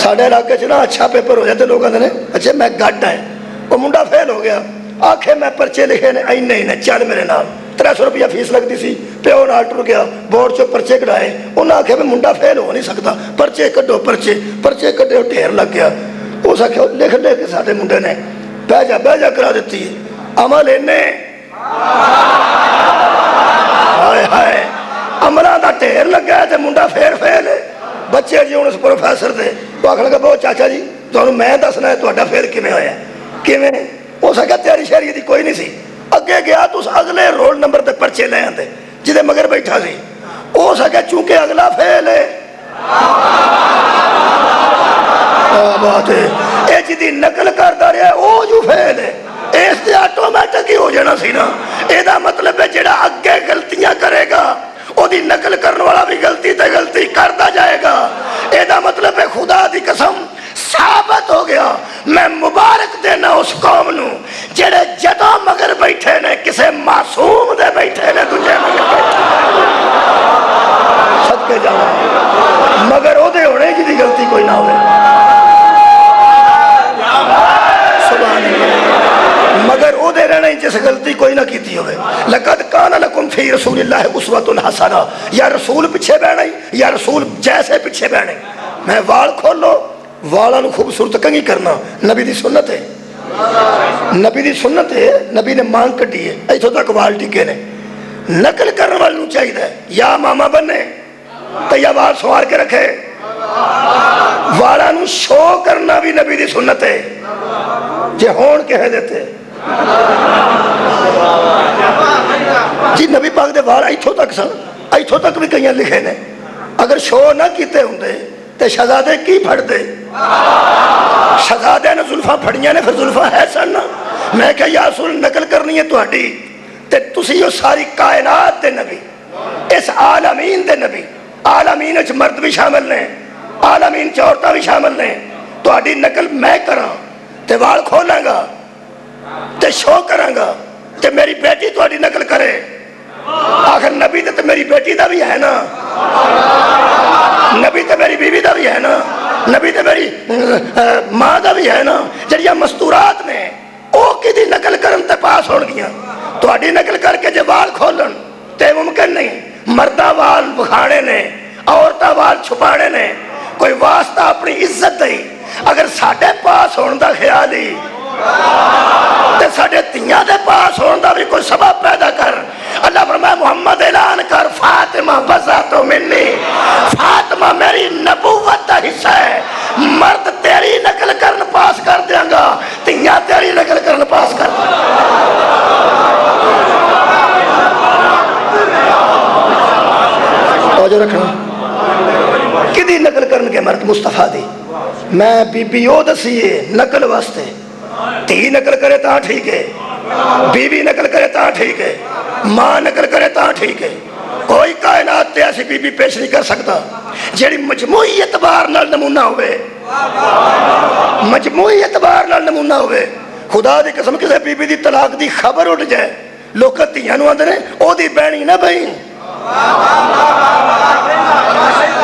ساڑھے علاقے چنا اچھا پیپر ہو جاتے لوگ آدھے اچھا میں گاڑ آیا، وہ منڈا فیل ہو گیا، آکھے میں پرچے لکھے نے این نہیں چل میرے نام 300 روپیہ فیس لگ دی سی، پیو نال ٹر گیا، بورڈ چو پرچے کڑھائے، انہاں آکھے میں منڈا فیل ہو نہیں سکتا، پرچے کٹو پرچے کٹے ڈھیر لگ گیا، اس آکھے لکھ لے کے ساتھے منڈے نے بہ جا کرا دیتی ہے، عمل انہیں ہائے ہائے عملہ دا ٹھیر لگ گیا تے منڈا فیل ہے، بچے جی انہوں اس پروفیسر دے وہ آکھنے لگا بہت چاچا جی تو میں دسنا ہے تو اڈا فیل کیویں ہویا کیویں، ہو سکا تیاری شہری دی کوئی نہیں سی، اگے گیا تو اس اگلے رول نمبر تے پرچے لے آندے جدے مگر بیٹھا سی، ہو سکا چونکہ اگلا فیل ہے، بات ہے اے جدی نقل کرتا رہا ہے او جو فیل ہے، اس دے آٹومیٹک ہی ہو جانا سی نا، اے دا مطلب ہے جڑا اگے غلطیاں کرے گا او دی نقل کرنے والا بھی غلطی تے غلطی کرتا جائے گا، اے دا مطلب ہے خدا دی قسم ثابت ہو گیا، میں مبارک دینا اس قوم نو جڑے جدوں مگر بیٹھے نے کسے معصوم دے بیٹھے نے تجھے مگر بیٹھے صدقے جاؤں مگر او دے ہونے جی دی غلطی کوئی نہ ہوئے، سبحان اللہ، مگر او دے رہنے جس غلطی کوئی نہ کیتی ہوئے، لقد کان لکم فی رسول اللہ اسوۃ حسنہ، یا رسول پیچھے بیٹھے یا رسول جیسے پیچھے بیٹھے، میں وال کھولو والا نو خوبصورت کنگی کرنا نبی دی سنت ہے، نبی دی سنت ہے، نبی نے مانگ کٹی ہے ایتھوں تک وال ٹکے نے، نقل کرنے والے نو چاہیے یا ماما بنے تو یا وال سوار کے رکھے، والا نو شو کرنا بھی نبی دی سنت ہے، جے ہون کہہ دیتے جی نبی پاک دے وال ایتھوں تک سن، ایتھوں تک بھی کہیں لکھے نے، اگر شو نہ کیتے ہوندے تے شہزادے کی پھڑ دے، شہزادے نے زلفاں پھڑیاں نے پھر زلفاں ہے سن، میں کہا یا رسول نقل کرنی ہے تو ہڈی تے تسی یہ ساری کائنات دے نبی، اس عالمین دے نبی، عالمین اچھ مرد بھی شامل نے، عالمین چ عورتاں بھی شامل نے، تو ہڈی نقل میں کراں تے وال کھولاں گا تے شو کرانگا تے میری بیٹی تہاڈی نقل کرے. آخر نبی تے میری بیٹی دا بھی ہے نا, نبی تے میری بیوی دا بھی ہے نا, نبی تے میری ماں دا بھی ہے نا. جڑیاں مستورات نے او کدی نقل کرن تے پاس ہون گیاں, تہاڈی نقل کر کے جے وال کھولن تے ممکن نہیں. مرداں وال بکھانے نے, عورتاں وال چھپانے نے, کوئی واسطہ اپنی عزت دئی. اگر ساڈے پاس ہون دا خیال ہی تے ساڈے تیاں دے پاس ہون دا بھی کوئی سبب پیدا کر. اللہ فرمائے محمد اعلان کر فاطمہ بذات منی, فاطمہ میری نبوت دا حصہ ہے. مرد تیری نقل کرن پاس کر دیاں گا, تیاں تیری نقل کرن پاس کر دیاں توجہ رکھنا. کدی نقل کرن کے مرد مصطفیٰ دی. میں بی بی او دسیے نقل واسطے, تھی نقل کرے تاں ٹھیک ہے, بیوی نقل کرے تاں ٹھیک ہے, ماں نقل کرے تاں ٹھیک ہے. کوئی کائنات تے ایسی بی بی پیش نہیں کر سکتا جیڑی مجموعی اعتبار نال نمونہ ہوئے, مجموعی اعتبار نال نمونہ ہوئے. خدا دی قسم کسے بی بی دی طلاق دی خبر اٹھ جائے, لوگ تیاں نو آندے نے او دی بہنی نہ بہن,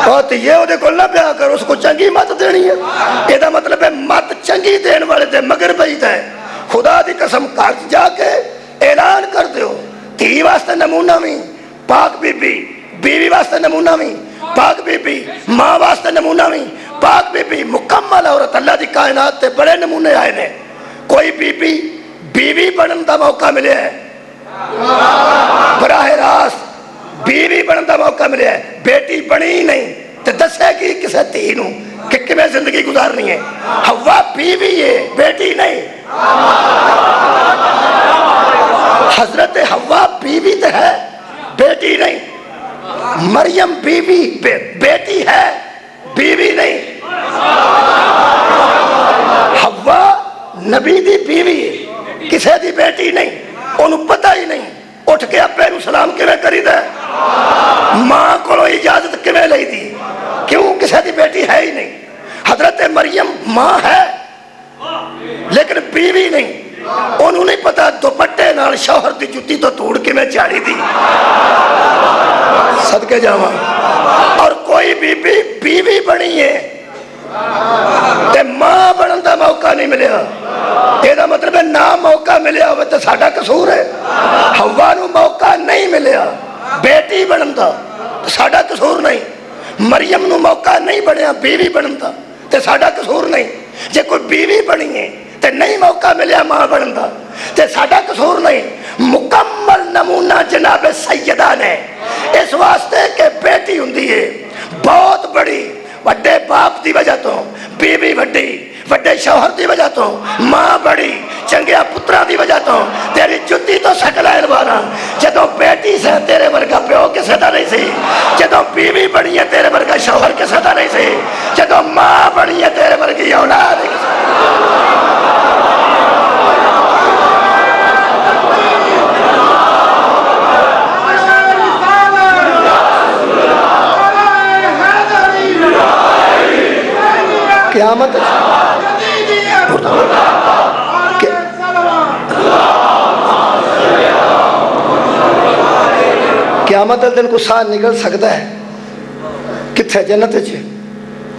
بہت یہ وہ کو نہ بیاہ کر, اس کو چنگی مت دینی ہے. یہ دا مطلب ہے مت چنگی دین والے دے مگر بعید ہے. خدا دی قسم کر جا کے اعلان کر دیو, تھی واسطے نمونہ بھی پاک بی بی, بیوی واسطے نمونہ بھی پاک بی بی, ماں واسطے نمونہ بھی پاک بی بی. مکمل عورت اللہ دی کائنات تے بڑے نمونے آئے نے. کوئی بی بی بیوی بنن دا موقع ملے ہے, براہ راست بیوی بنن دا موقع ملے ہے, بیٹی بنی نہیں تے دسے گی کسے تھی نو کہ کمیں زندگی گزارنی ہے. حوا بیوی ہے, بیٹی نہیں. حضرت حوا بیوی تے ہے, بیٹی نہیں. مریم بیوی بیٹی ہے, بیوی نہیں. حوا نبی دی بیوی ہے, کسے دی بیٹی نہیں. انہوں پتہ ہی نہیں اٹھ کے ابے نو سلام کیویں کری دے, ماں کو اجازت کیویں لئی دی, کیوں کسے دی بیٹی ہے ہی نہیں. حضرت مریم ماں ہے لیکن بیوی نہیں. انہوں نہیں پتا دوپٹے نال شوہر دی جُتی تو توڑ کے میں چاڑی دی, صدقے جاواں. اور کوئی بیوی بنی ہے تے ماں بنن دا موقع نہیں ملیا. یہ دا مطلب ہے نہ موقع ملیا ہوئے تو ساڈا قصور ہے. حوا نو موقع نہیں ملیا بیٹی بنن دا تو ساڈا قصور نہیں. مریم نو موقع نہیں بنیا بیوی بنن دا تے ساڈا قصور نہیں. جے کوئی بیوی بنی ہے تے نہیں موقع ملیا ماں بنن دا تے ساڈا قصور نہیں. مکمل نمونہ جناب سیدہ نے, اس واسطے کہ بیٹی ہوندی ہے بہت بڑی, وڈے باپ دی وجہ تو, بیوی وڈی وڈے شوہر دی وجہ تو, ماں بڑی چنگیا پترا دی وجہ تو. تیری جُتی تو سکلائن والا, جدوں بیٹی سے تیرے ورگا پیو کسے دا نہیں سی, جدوں بیوی بنی ہے تیرے ورگا شوہر کسے دا نہیں سی, جدوں ماں بنی ہے تیرے ورگی اولاد قیامت قیامت دن کو سا نکل سکتا ہے کتھے جنت چ.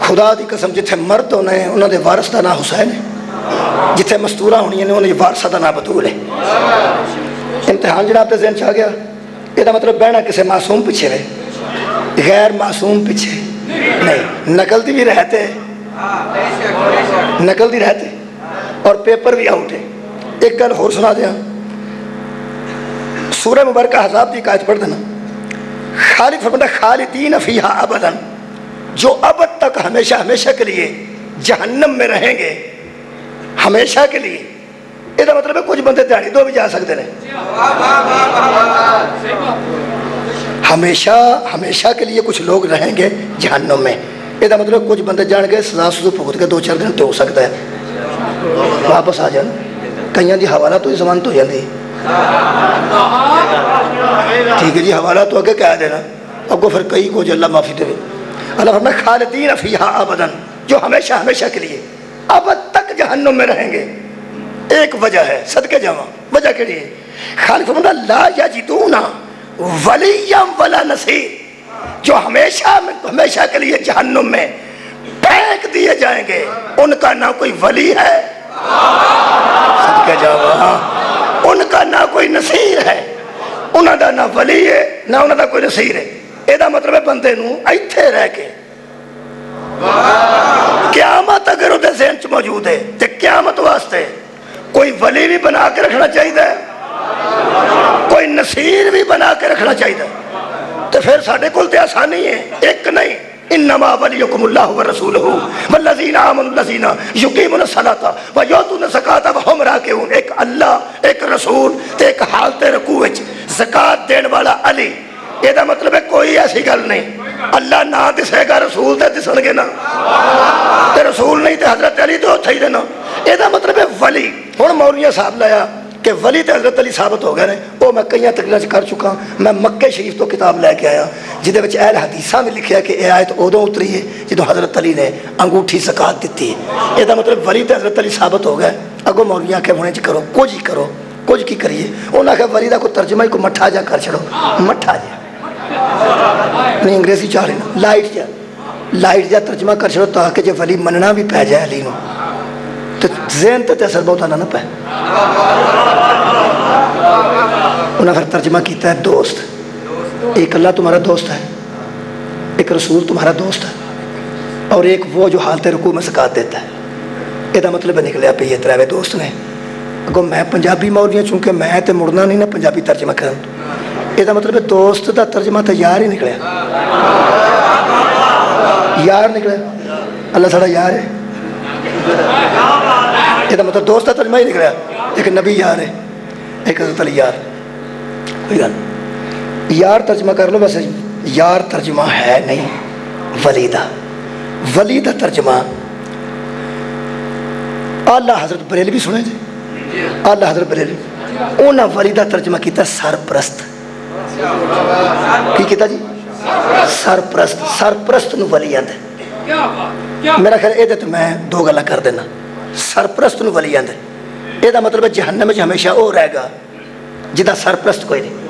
خدا دی قسم جتھے مرد ہونے ہیں انہوں نے وارث دا نام حسین ہے, جتھے مستورہ ہونی ہیں انہوں نے وارثہ دا نام بطول ہے. امتحان جناب تے ذہن چاہ گیا, یہ مطلب بہنا کسے معصوم پیچھے رہے, غیر معصوم پیچھے نہیں. نقل دی بھی رہتے, نقل دی رہتے اور پیپر بھی آؤٹ ہے. ایک گل اور سنا دیا, سورہ مبارکہ احزاب کی آیت پڑھ دینا. خالد فرماتا خالدین فیہا ابداً, جو ابد تک ہمیشہ ہمیشہ کے لیے جہنم میں رہیں گے, ہمیشہ کے لیے. یہ مطلب ہے کچھ بندے دیہڑی دو بھی جا سکتے ہیں, ہمیشہ ہمیشہ کے لیے کچھ لوگ رہیں گے جہنم میں. یہ مطلب کچھ بندے جان گئے سزا سزو بھگت کے 2-4 دن تو ہو سکتا ہے واپس آ جان. کئیاں دی حوالہ تو زمان تو جاندی, ٹھیک ہے جی حوالہ تو اگے کہہ دینا, اب کو پھر کئی کو جو اللہ معافی دے. اللہ فرماتا خالدین فیہا ابداً, جو ہمیشہ ہمیشہ کے لیے ابد تک جہنم میں رہیں گے. ایک وجہ ہے صدقے جاواں وجہ کیڑی ہے خالق فرماتا لا یجدون ولیا ولا نصیر جو ہمیشہ کے لیے جہنم میں پھینک دیے جائیں گے ان کا نہ کوئی ولی ہے صدقے جاواں ان کا نہ کوئی نصیر ہے انہاں دا نہ ولی ہے نہ انہاں دا کوئی نصیر ہے یہ مطلب ہے بندے نو ایتھے رہ کے قیامت اگر وہ ذہن چ موجود ہے تو قیامت واسطے کوئی ولی بھی بنا کے رکھنا چاہیے کوئی نصیر بھی بنا کے رکھنا چاہیے تو پھر ساڈے کول تے آسانی ہے ایک نہیں انما ولیکم اللہ ورسولہ والذین آمنوا الذین یقیمون الصلاۃ ویؤتون الزکاۃ وہم راکعون ایک اللہ ایک رسول تے ایک حالت رکوع وچ زکات دین والا علی یہ مطلب ہے کوئی ایسی گل نہیں اللہ نہ دسے گا رسول تے دسن گے نا تے رسول نہیں تے حضرت علی تو اتھے ہی دینا یہ مطلب ہے ولی ہن مولویاں صاحب لایا کہ ولی تے حضرت علی ثابت ہو گئے نے وہ میں کئی تقریراں کر چکا میں مکے شریف تو کتاب لے کے آیا جہدے وچ اہل حدیثاں میں لکھیا کہ یہ آیت ادوں اتری ہے جدوں حضرت علی نے انگوٹھی زکات دتی ہے یہ مطلب ولی تے حضرت علی ثابت ہو گئے اگوں مولویاں کہ ہنے کرو کچھ ہی کرو کچھ کی کریے انہاں کہ ولی دا کوئی ترجمہ ہی کوئی مٹھا جا کر چھڑو مٹھا جا نہیں انگریزی چاہ رہے نا لائٹ جا ترجمہ کر چھڑو تاکہ جو ولی مننا بھی پہ جائے علی نو تو ذہن تے اثر بہت آنا نہ پہ انہوں نے پھر ترجمہ کیتا ہے دوست ایک اللہ تمہارا دوست ہے ایک رسول تمہارا دوست ہے اور ایک وہ جو حالت رکوع میں زکات دیتا ہے یہ مطلب ہے نکلیا پہ یہ تراوے دوست نے اگو میں پنجابی مولوی چونکہ میں تے مڑنا نہیں نا پنجابی ترجمہ کرن یہ مطلب ہے دوست دا ترجمہ تو یار ہی نکلیا یار نکلیا اللہ ساڑا یار ہے یہ مطلب دوست دا ترجمہ ہی نکلیا ایک نبی یار ہے ایک حضرت علی یار کوئی گل یار ترجمہ کر لو بس یار ترجمہ ہے نہیں ولی دا ترجمہ اعلیٰ حضرت بریلوی سنے جی اعلیٰ حضرت بریلوی انہاں ولی دا ترجمہ کیتا سرپرست کی کیتا جی سرپرست نو ولی آندے میرا خیال یہ تو میں دو گلا کر دینا سرپرست نو ولی آندے یہ مطلب ہے جہنم میں ہمیشہ وہ رہے گا جدا سرپرست کوئی نہیں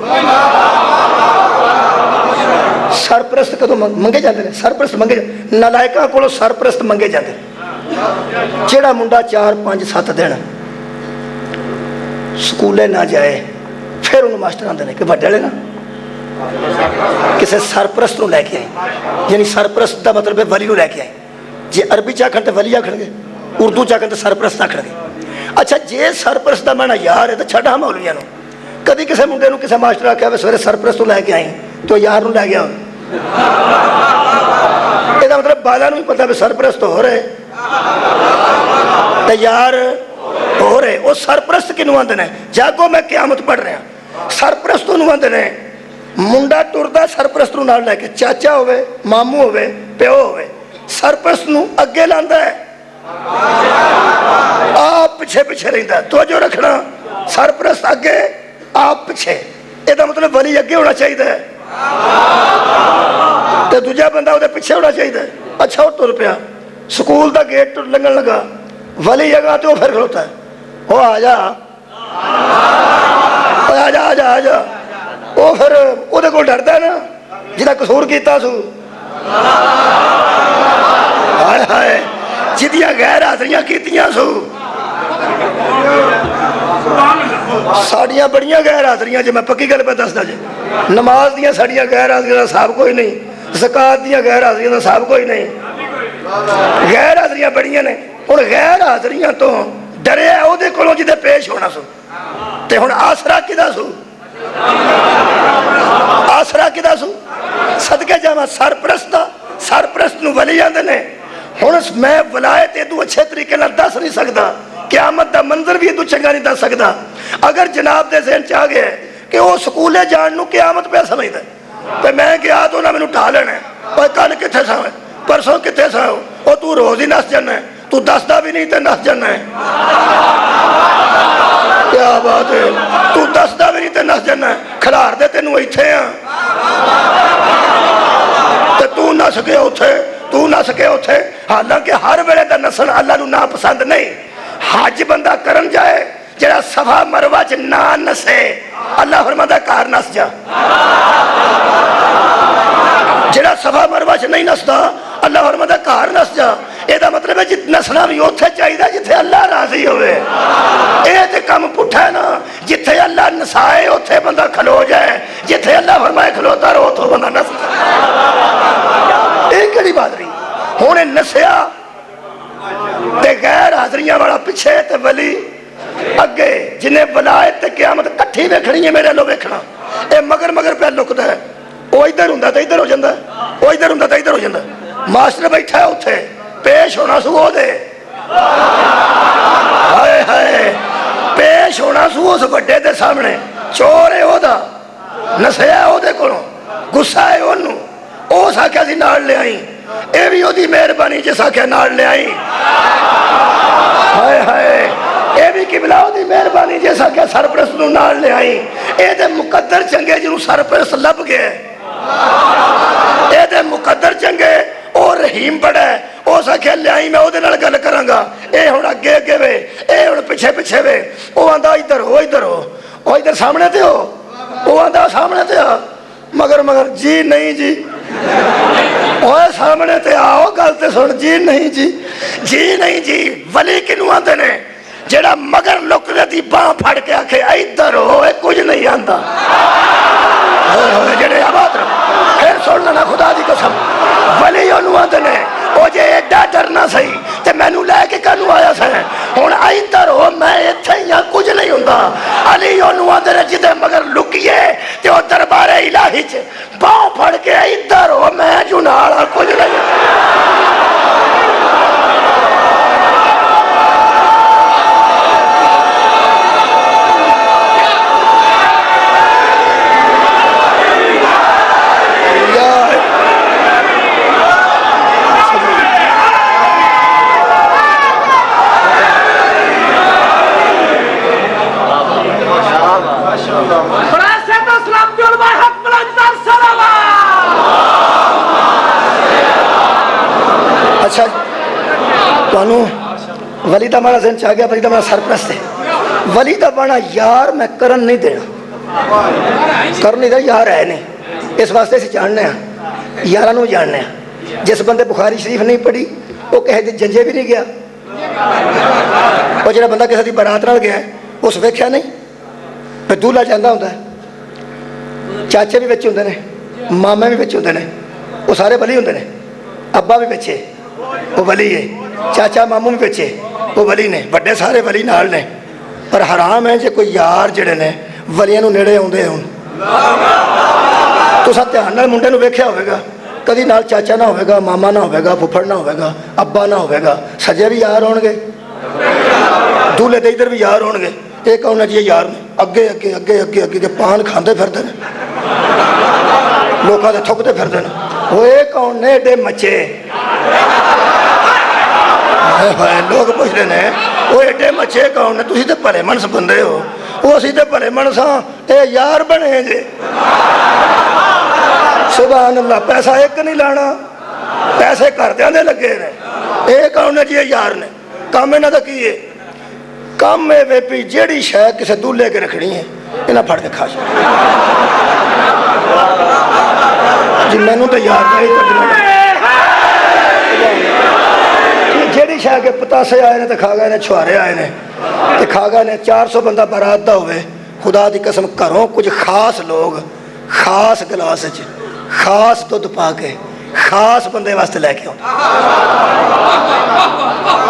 سرپرست کدو منگے جاندے ہیں سرپرست منگے نالائکاں کولو سرپرست منگے جاندے جیڑا منڈا 4 5 7 دن سکولے نہ جائے پھر انہوں ماسٹر آندے نے کہ بڑے لے نا کسے سرپرست نو لے کے آئیں یعنی سرپرست دا مطلب ہے ولی نو لے کے آئیں جی عربی چاکھن تے ولی آکھن گے اردو چاکھن تے سرپرست آکھن گے اچھا جے سرپرست دا معنی یار ہے تو چھڑا مولویاں نو کدی کسے منڈے نو کسے ماسٹر آکھیا وے سویرے سرپرست نو لے کے آئیں تو یار نو لے گیا یہ مطلب بالا نو پتہ ہے سرپرست ہو رہے تے یار ہو رہے وہ سرپرست کنوں آندے نے جاگو میں قیامت پڑھ رہا سرپرست نو آندے نے منڈا ٹردا سرپرست نو نال لے کے چاچا ہوئے مامو ہوئے پیو ہوئے سرپرست نو اگے لاندا ہے آپ پیچھے پیچھے رہندا ہے توجہ رکھنا سرپرست اگے آپ پیچھے یہ مطلب ولی اگے ہونا چاہیے تو دوجا بندہ وہ پیچھے ہونا چاہیے اچھا وہ تر پیا سکول دا گیٹ لنگن لگا ولی جگہ تو وہ پھر کھلوتا ہے وہ آ جا آ جا وہ پھر وہ کو ڈرتا ہے نا جہاں قصور کیتا سو ہائے ہائے جدیاں غیر حاضریاں کیتیاں سو ساڑیاں بڑیاں غیر حاضریاں جی میں پکی گل پہ دسدا جی نماز دیاں ساڑیاں غیر حاضریاں دا صاحب کوئی نہیں زکات دیاں غیر حاضریاں دا صاحب کوئی نہیں غیر حاضریاں بڑیاں نے ہن غیر حاضریاں تو ڈریا او دے کولوں جدے پیش ہونا سو تے ہن آسرا کدا سو آسرا کدا سو صدقے جاواں سرپرست نو ولی آندے نے ہن میں ولایت ادو اچھے طریقے نال دس نہیں سکدا قیامت دا منظر بھی ادو چنگا نہیں دس سکدا اگر جناب دے ذہن چ آ گیا کہ وہ سکولے جان نو قیامت پہ سمجھدا تے میں گیا تو انہاں مینوں ٹھا لینا اوے کل کتھے سا پرسوں کتھے سا او تو روز ہی نس جانا ہے تو دسدا بھی نہیں تے نس جانا ہے کیا بات ہے تو دسدا بھی نہیں تے نس جانا ہے کھلار دے تینوں ایتھے ہاں تے تو نس کے اوتھے حالانکہ ہر ویلے دا نسل اللہ نو نا پسند نہیں حج بندہ کرن جائے جڑا صفا مروہ چ نہ نسے اللہ فرماتا کار نس جا جڑا صفا مروہ چ نہیں نسدا اللہ فرماتا کار نس جا یہ مطلب ہے نسنا بھی اتنے چاہیے جتھے اللہ راضی ہوئے یہ تے کم پٹھا ہے نا جتھے اللہ نسائے اتنے بندہ کھلو جائے جتھے اللہ فرمائے کھلوتا رہو تو بندہ نس یہ کہڑی بات رہی ہوں نسیا تے غیر حاضریاں والا پیچھے تے ولی اگے جنہیں ولایت تے قیامت کٹھی ویکھنی ہے میرے لو ویکھنا اے مگر پہ لکدا ہے وہ ادھر ہوندا تے ادھر ہو جاندا وہ ادھر ہوندا تے ادھر ہو جاندا ماسٹر بیٹھا ہے اوتھے پیش ہونا سو او دے ہائے ہائے پیش ہونا سو اس بڑے دے سامنے چور ہے او دا نسیا ہے او دے کولوں غصہ ہے اونوں او ساکھیا سی نال لے آئی اے بھی او دی مہربانی جس آکھیا نال لے آئی ہائے ہائے اے بھی قبلہ او دی مہربانی جس آکھیا سرپرست نوں نال لے آئی اے دے مقدر چنگے جنوں سرپرست لب گئے اے دے مقدر چنگے او رحیم بڑا ہے او ساکھیا لے آئی میں او دے نال گل کراں گا اے ہن اگے اگے وے اے ہن پیچھے پیچھے وے او آندا ادھر ہو او ادھر سامنے تے ہو او آندا سامنے تے آ مگر جی نہیں جی اوے سامنے تے آؤ گل تے سن جی نہیں جی ولی کنوں آندے نے جڑا مگر لکدے دی باں پھڑ کے آکھے ادھر ہو اے کچھ نہیں آندا جڑے آباد پھر سن لینا خدا دی قسم ولی اونوں آندے نے او جے ایڈا ڈرنا سی تے مینوں لے کے کانوں آیا سی ہن ادھر ہو میں ایتھے ہی کچھ نہیں ہوندا علی اونوں آندے نے جدے مگر لکیے تے او دربار الہی چ باں پھڑ کے ادھر ہو میں جو نال کچھ نہیں اچھا تانوں ولی دا مانا ذہن چاہ گیا ولی دا مانا سرپرست ہے ولی دا مانا یار میں کرن نہیں دینا کرن نہیں دینا یار ہے نہیں اس واسطے سے جاننے ہیں یارانوں جاننے ہیں جس بندے بخاری شریف نہیں پڑھی وہ کہے دی جنجے بھی نہیں گیا وہ جڑا بندہ کسی دی برات نال گیا ہے اس ویکھیا نہیں پھر دولہا جاندا ہوندا ہے چاچے بھی بچے ہوندے نے مامے بھی بچے ہوندے نے وہ سارے ولی ہوندے نے ابا بھی بچے وہ ولی ہے چاچا ماموں بھی بچے وہ ولی نے بڑے سارے ولی نال نے پر حرام ہے جے کوئی یار جڑے نے ولیاں نوں نیڑے آوندے ہون تساں دھیان نال منڈے نوں ویکھیا ہوے گا کدی نال چاچا نہ ہوے گا ماما نہ ہوے گا پھپھڑ نہ ہوے گا ابا نہ ہوے گا سجے بھی یار ہون گے دولہے دے ادھر بھی یار ہون گے یہ کون ہے جی یار نے اگے اگے اگے اگے اگے پان کھاندے پھردے نے لوکاں دے تھکدے پھردے نے وہ یہ کون نے ایڈے مچے لوگ پوچھ رہے ہیں وہ ایڈے مچے کون نے تسی تے بھلے منس بندے ہو وہ اسی تے بھلے منس ہاں اے یار بنے جے سبحان اللہ پیسہ ایک نہیں لانا پیسے کردیاں دے لگے نے اے کون نے جی یار نے کام انہاں دا کی ہے کام میں وے پی جیڑی شے کسے دولہے کے رکھنی ہے انہاں پھڑ کے کھا جی میں نوں تے یار نہیں کڈنا جیڑی شاہ کے پتاسے آئے نے تے کھا گئے نے چھوارے آئے نے تے کھا گئے نے 400 بندہ برات دا ہوئے خدا دی قسم کروں کچھ خاص لوگ خاص گلاس وچ خاص دودھ پا کے خاص بندے واسطے لے کے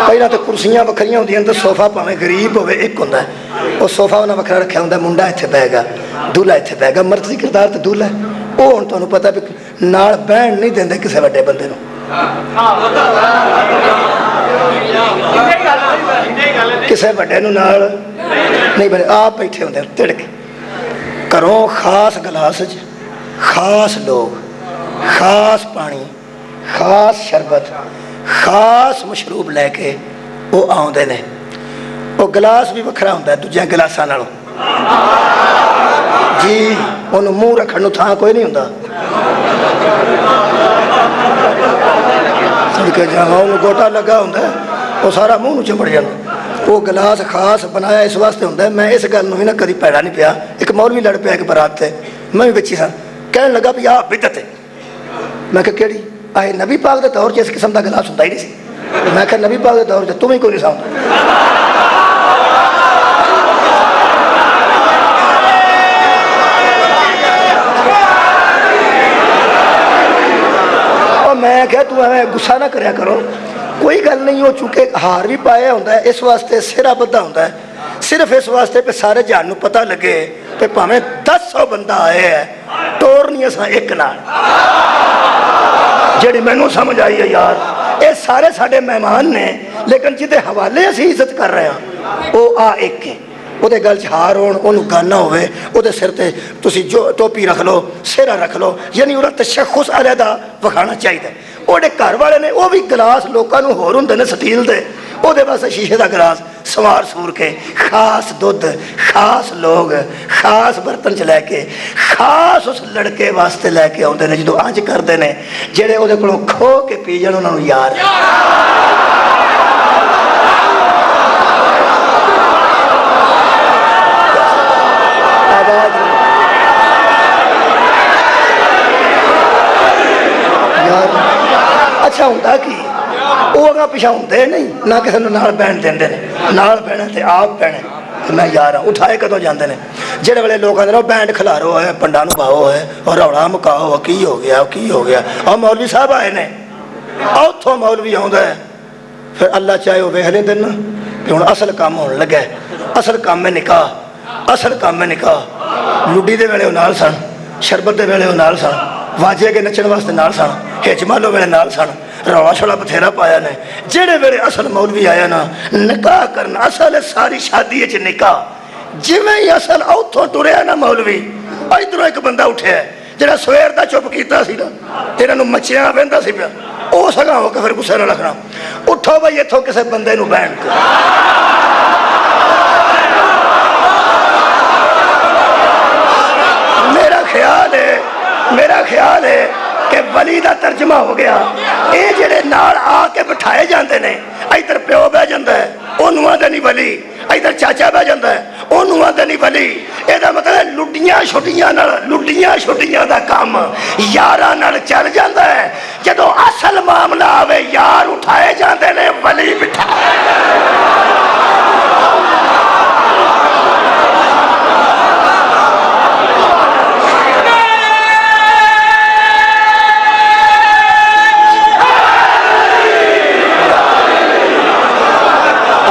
پہلا تو کرسیاں وکھریاں ہوندیاں تے صوفہ پاویں غریب ہوئے ایک ہوندا ہے وہ صوفہ انہاں وکھرا رکھیا ہوندا منڈا ایتھے بیٹھے گا دولہا ایتھے بیٹھے گا مرضی کردار تے دولہا ہے وہ ہن تانوں پتہ ہے نال بہن نہیں دیندے کسے وڈے بندے نوں کسے وڈے نوں نال نہیں بنے آپ بیٹھے ہوندے تڑ کے کروں خاص گلاس وچ خاص لوگ خاص پانی خاص شربت خاص مشروب لے کے وہ آوندے نے وہ گلاس بھی وکھرا ہوندا ہے دوجے گلاساں نالوں جی انہوں منہ رکھن نوں تھاں کوئی نہیں ہوندا صدقے جاواں انہوں گوٹا لگا ہوندا ہے وہ سارا منہ نوں چمڑ جاندا وہ گلاس خاص بنایا اس واسطے ہوتا ہے. میں اس گل نو ہی نہ کدی پیڑا نہیں پیا. ایک مولوی لڑ پیا ایک برات تے, میں بھی بچی سا, کہنے لگا بھی آ بدعت ہے. میں کہ کیڑی؟ آئے نبی پاک دے دور چ اس قسم دا گلاس ہوندا ہی نہیں سی. میں کہ نبی پاک دے دور چ تم ہی کوئی نہیں سامتا. میں کہ تو ہمیں غصہ نہ کریا کرو, کوئی گل نہیں. ہو چونکہ ہار بھی پایا ہوتا ہے اس واسطے سرا بدھا ہوتا ہے, صرف اس واسطے پہ سارے جہان نو پتہ لگے کہ پاویں 10 بندہ آئے ہے ٹور نہیں اساں ایک نال. جڑی مینوں سمجھ آئی ہے یار, اے سارے ساڈے مہمان نے, لیکن جدے حوالے اسی عزت کر رہے ہیں او آ ایک ہے. وہ گل چ ہار ہو گانا ہوئے وہ سر تے تسی جو ٹوپی رکھ لو, سہرا رکھ لو, یعنی وہ تشخص علیحدہ وکھانا چاہیے. وہ گھر والے نے وہ بھی گلاس لوگوں ہور ہوں نے سٹیل دے, وہ واسطے شیشے دا گلاس سوار سور کے خاص دودھ خاص لوگ خاص برتن چ لے کے خاص اس لڑکے واسطے لے کے آتے ہیں. جدو انج کرتے ہیں جہے وہ کو کھو کے پی جان انہوں نے یار اچھا ہوتا کہ وہ اگاں پیچھا ہوتے نہیں نہ کسی نے نال بہن دیں نال بہنا تے آپ بہنے. میں یار ہوں اٹھائے کدوں جاندے نے جہے والے لوگ آتے ہیں بینڈ کھلارو ہے پنڈا نو پاؤ ہے اور روڑا مکاؤ کی ہو گیا کی ہو گیا. اور مولوی صاحب آئے نے اتوں مولوی آتا ہے پھر اللہ چاہے وہ ویخ لیں دن کہ ہوں اصل کام ہونے لگا ہے. اصل کام میں نکاح, اصل کام میں نکاح. لڈی دے ویلے وہ نال سن, شربت دے ویلے وہ نال سن, واجے کے نچن واسطے نال سن, ہچ مالو ویلے نال سن, روڑا چھوڑا بتھیرا پایا نے. جہے ویلے اصل مولوی آیا نا نکاح کرنا اصل ساری شادی چ نکاح. جی ہی اصل اتوں ٹریا نا مولوی ادھروں ایک بندہ اٹھیا جہاں سویر کا چپ کیتا سی نا یہاں مچھیاں وہدا سی پیا وہ سگا ہو کے پھر غصے نہ رکھنا. اٹھو بھائی اتوں کسی بندے نو بہن میرا خیال ہے کہ ولی دا ترجمہ ہو گیا. اے جڑے نال آ کے بٹھائے جاندے نے ادھر پیو بہ جاندا ہے اونوں آندے نہیں ولی, ادھر چاچا بہ جاندا ہے اونوں آندے نہیں ولی. اے دا مطلب ہے لڈیاں چھٹیاں دا کام یاراں نال چل جاندا ہے. جدوں اصل معاملہ آوے یار اٹھائے جاندے نے ولی بٹھائے.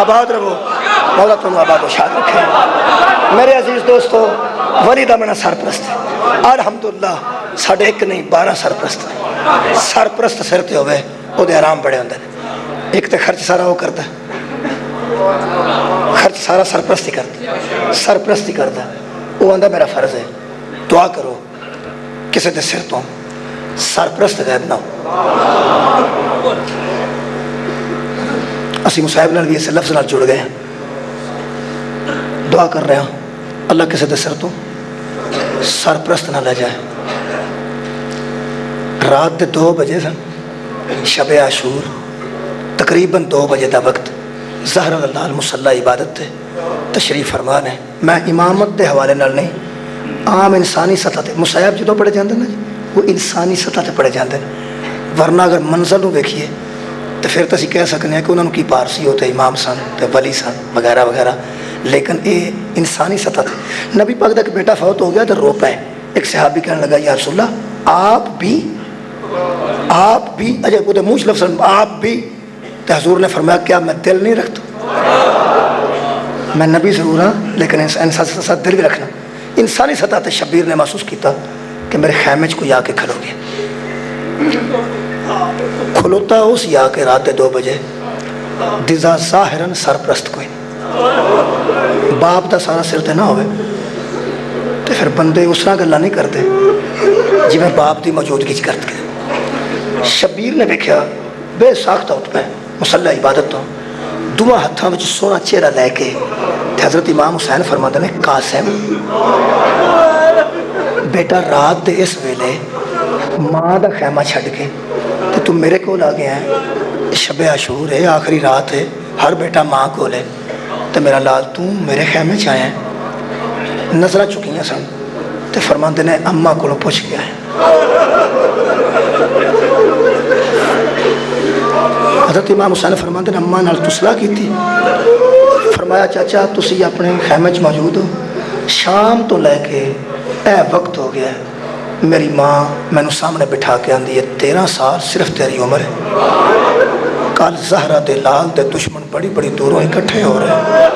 آباد رہو, مولا تم آباد و شاد رکھے. میرے عزیز دوستو, ولی دا بنا سرپرست ہے. الحمدللہ ساڑھے ایک نہیں 12 سرپرست ہے. سرپرست سر تے ہوئے وہ دے آرام بڑے ہوندے ہیں. ایک تے خرچ سارا وہ کرتا ہے, خرچ سارا سرپرست ہی کرتا ہے, سرپرست ہی کرتا ہے. وہ آندہ میرا فرض ہے دعا کرو کسی دے سر تو سرپرست غیب نہ ہو. اسی مصاحب نال بھی اس لفظ نال جڑ گئے ہیں. دعا کر رہے ہیں اللہ کسی دے سر تو سرپرست نہ لے جائے. رات دے 2 بجے سن شب عاشور تقریباً 2 بجے دا وقت ظہر اللہ المصلی عبادت تے تشریف فرمان ہے. میں امامت دے حوالے نال نہیں عام انسانی سطح تے مصاحب جدوں پڑھے جاندے نا وہ انسانی سطح تے پڑھے جاندے, ورنہ اگر منظر نو ویکھیے تو پھر تو اسی کہہ سکتے ہیں کہ انہوں کی پارسی ہوتے امام سن تے ولی سن وغیرہ وغیرہ. لیکن یہ انسانی سطح تھی. نبی پاک دا کہ بیٹا فوت ہو گیا تو رو پائے. ایک صحابی کہنے لگا یا رسول اللہ آپ بھی اجے وہ تو منہ لفظ آپ بھی. تو حضور نے فرمایا کیا میں دل نہیں رکھتا؟ میں نبی ضرور ہاں لیکن انسان ساتھ دل بھی رکھنا. انسانی سطح تے شبیر نے محسوس کیتا کہ میرے خیمے چ کوئی آ کے کھلو گیا. کھلوتا اس یا کے رات 2 بجے دزا ظاہرن سرپرست کوئی باپ دا سارا سر تے نہ ہوئے تو پھر بندے اس طرح گلا نہیں کرتے جی میں باپ دی موجودگی چ کرتے. شبیر نے دیکھا بے ساختہ اٹھ پہ مصلی عبادت تو دعا ہتھاں وچ سونا چہرہ لے کے حضرت امام حسین فرماتے ہیں قاسم بیٹا رات دے اس ویلے ماں دا خیمہ چھڈ کے تو میرے کو آ گیا ہے. شب عاشور ہے, آخری رات ہے, ہر بیٹا ماں کو لے. تو میرا لال تو میرے خیمے چ آیا ہے؟ نظر چکیاں سن تو فرماندے نے اماں کو پوچھ کے آئے۔ حضرت امام حسین فرماندے نے اماں نال تصلاح کی تھی؟ فرمایا چاچا تسی اپنے خیمے چ موجود ہو، شام تو لے کے اے وقت ہو گیا ہے، میری ماں مینو سامنے بٹھا کے آندی ہے 13 سال صرف تیری عمر ہے، کل زہرا دے لال دے دشمن بڑی بڑی دوروں اکٹھے ہو رہے ہیں،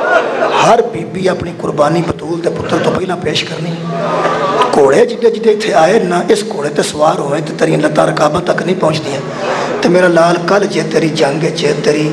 ہر بی بی اپنی قربانی بطول دے پتر تو پہلا پیش کرنی، گھوڑے جدے جدے اتنے آئے نہ اس گھوڑے تے سوار ہوئے تو تیری لتاں رکاباں تک نہیں پہنچ دیا، تو میرا لال کل جے تیری جنگ جے تیری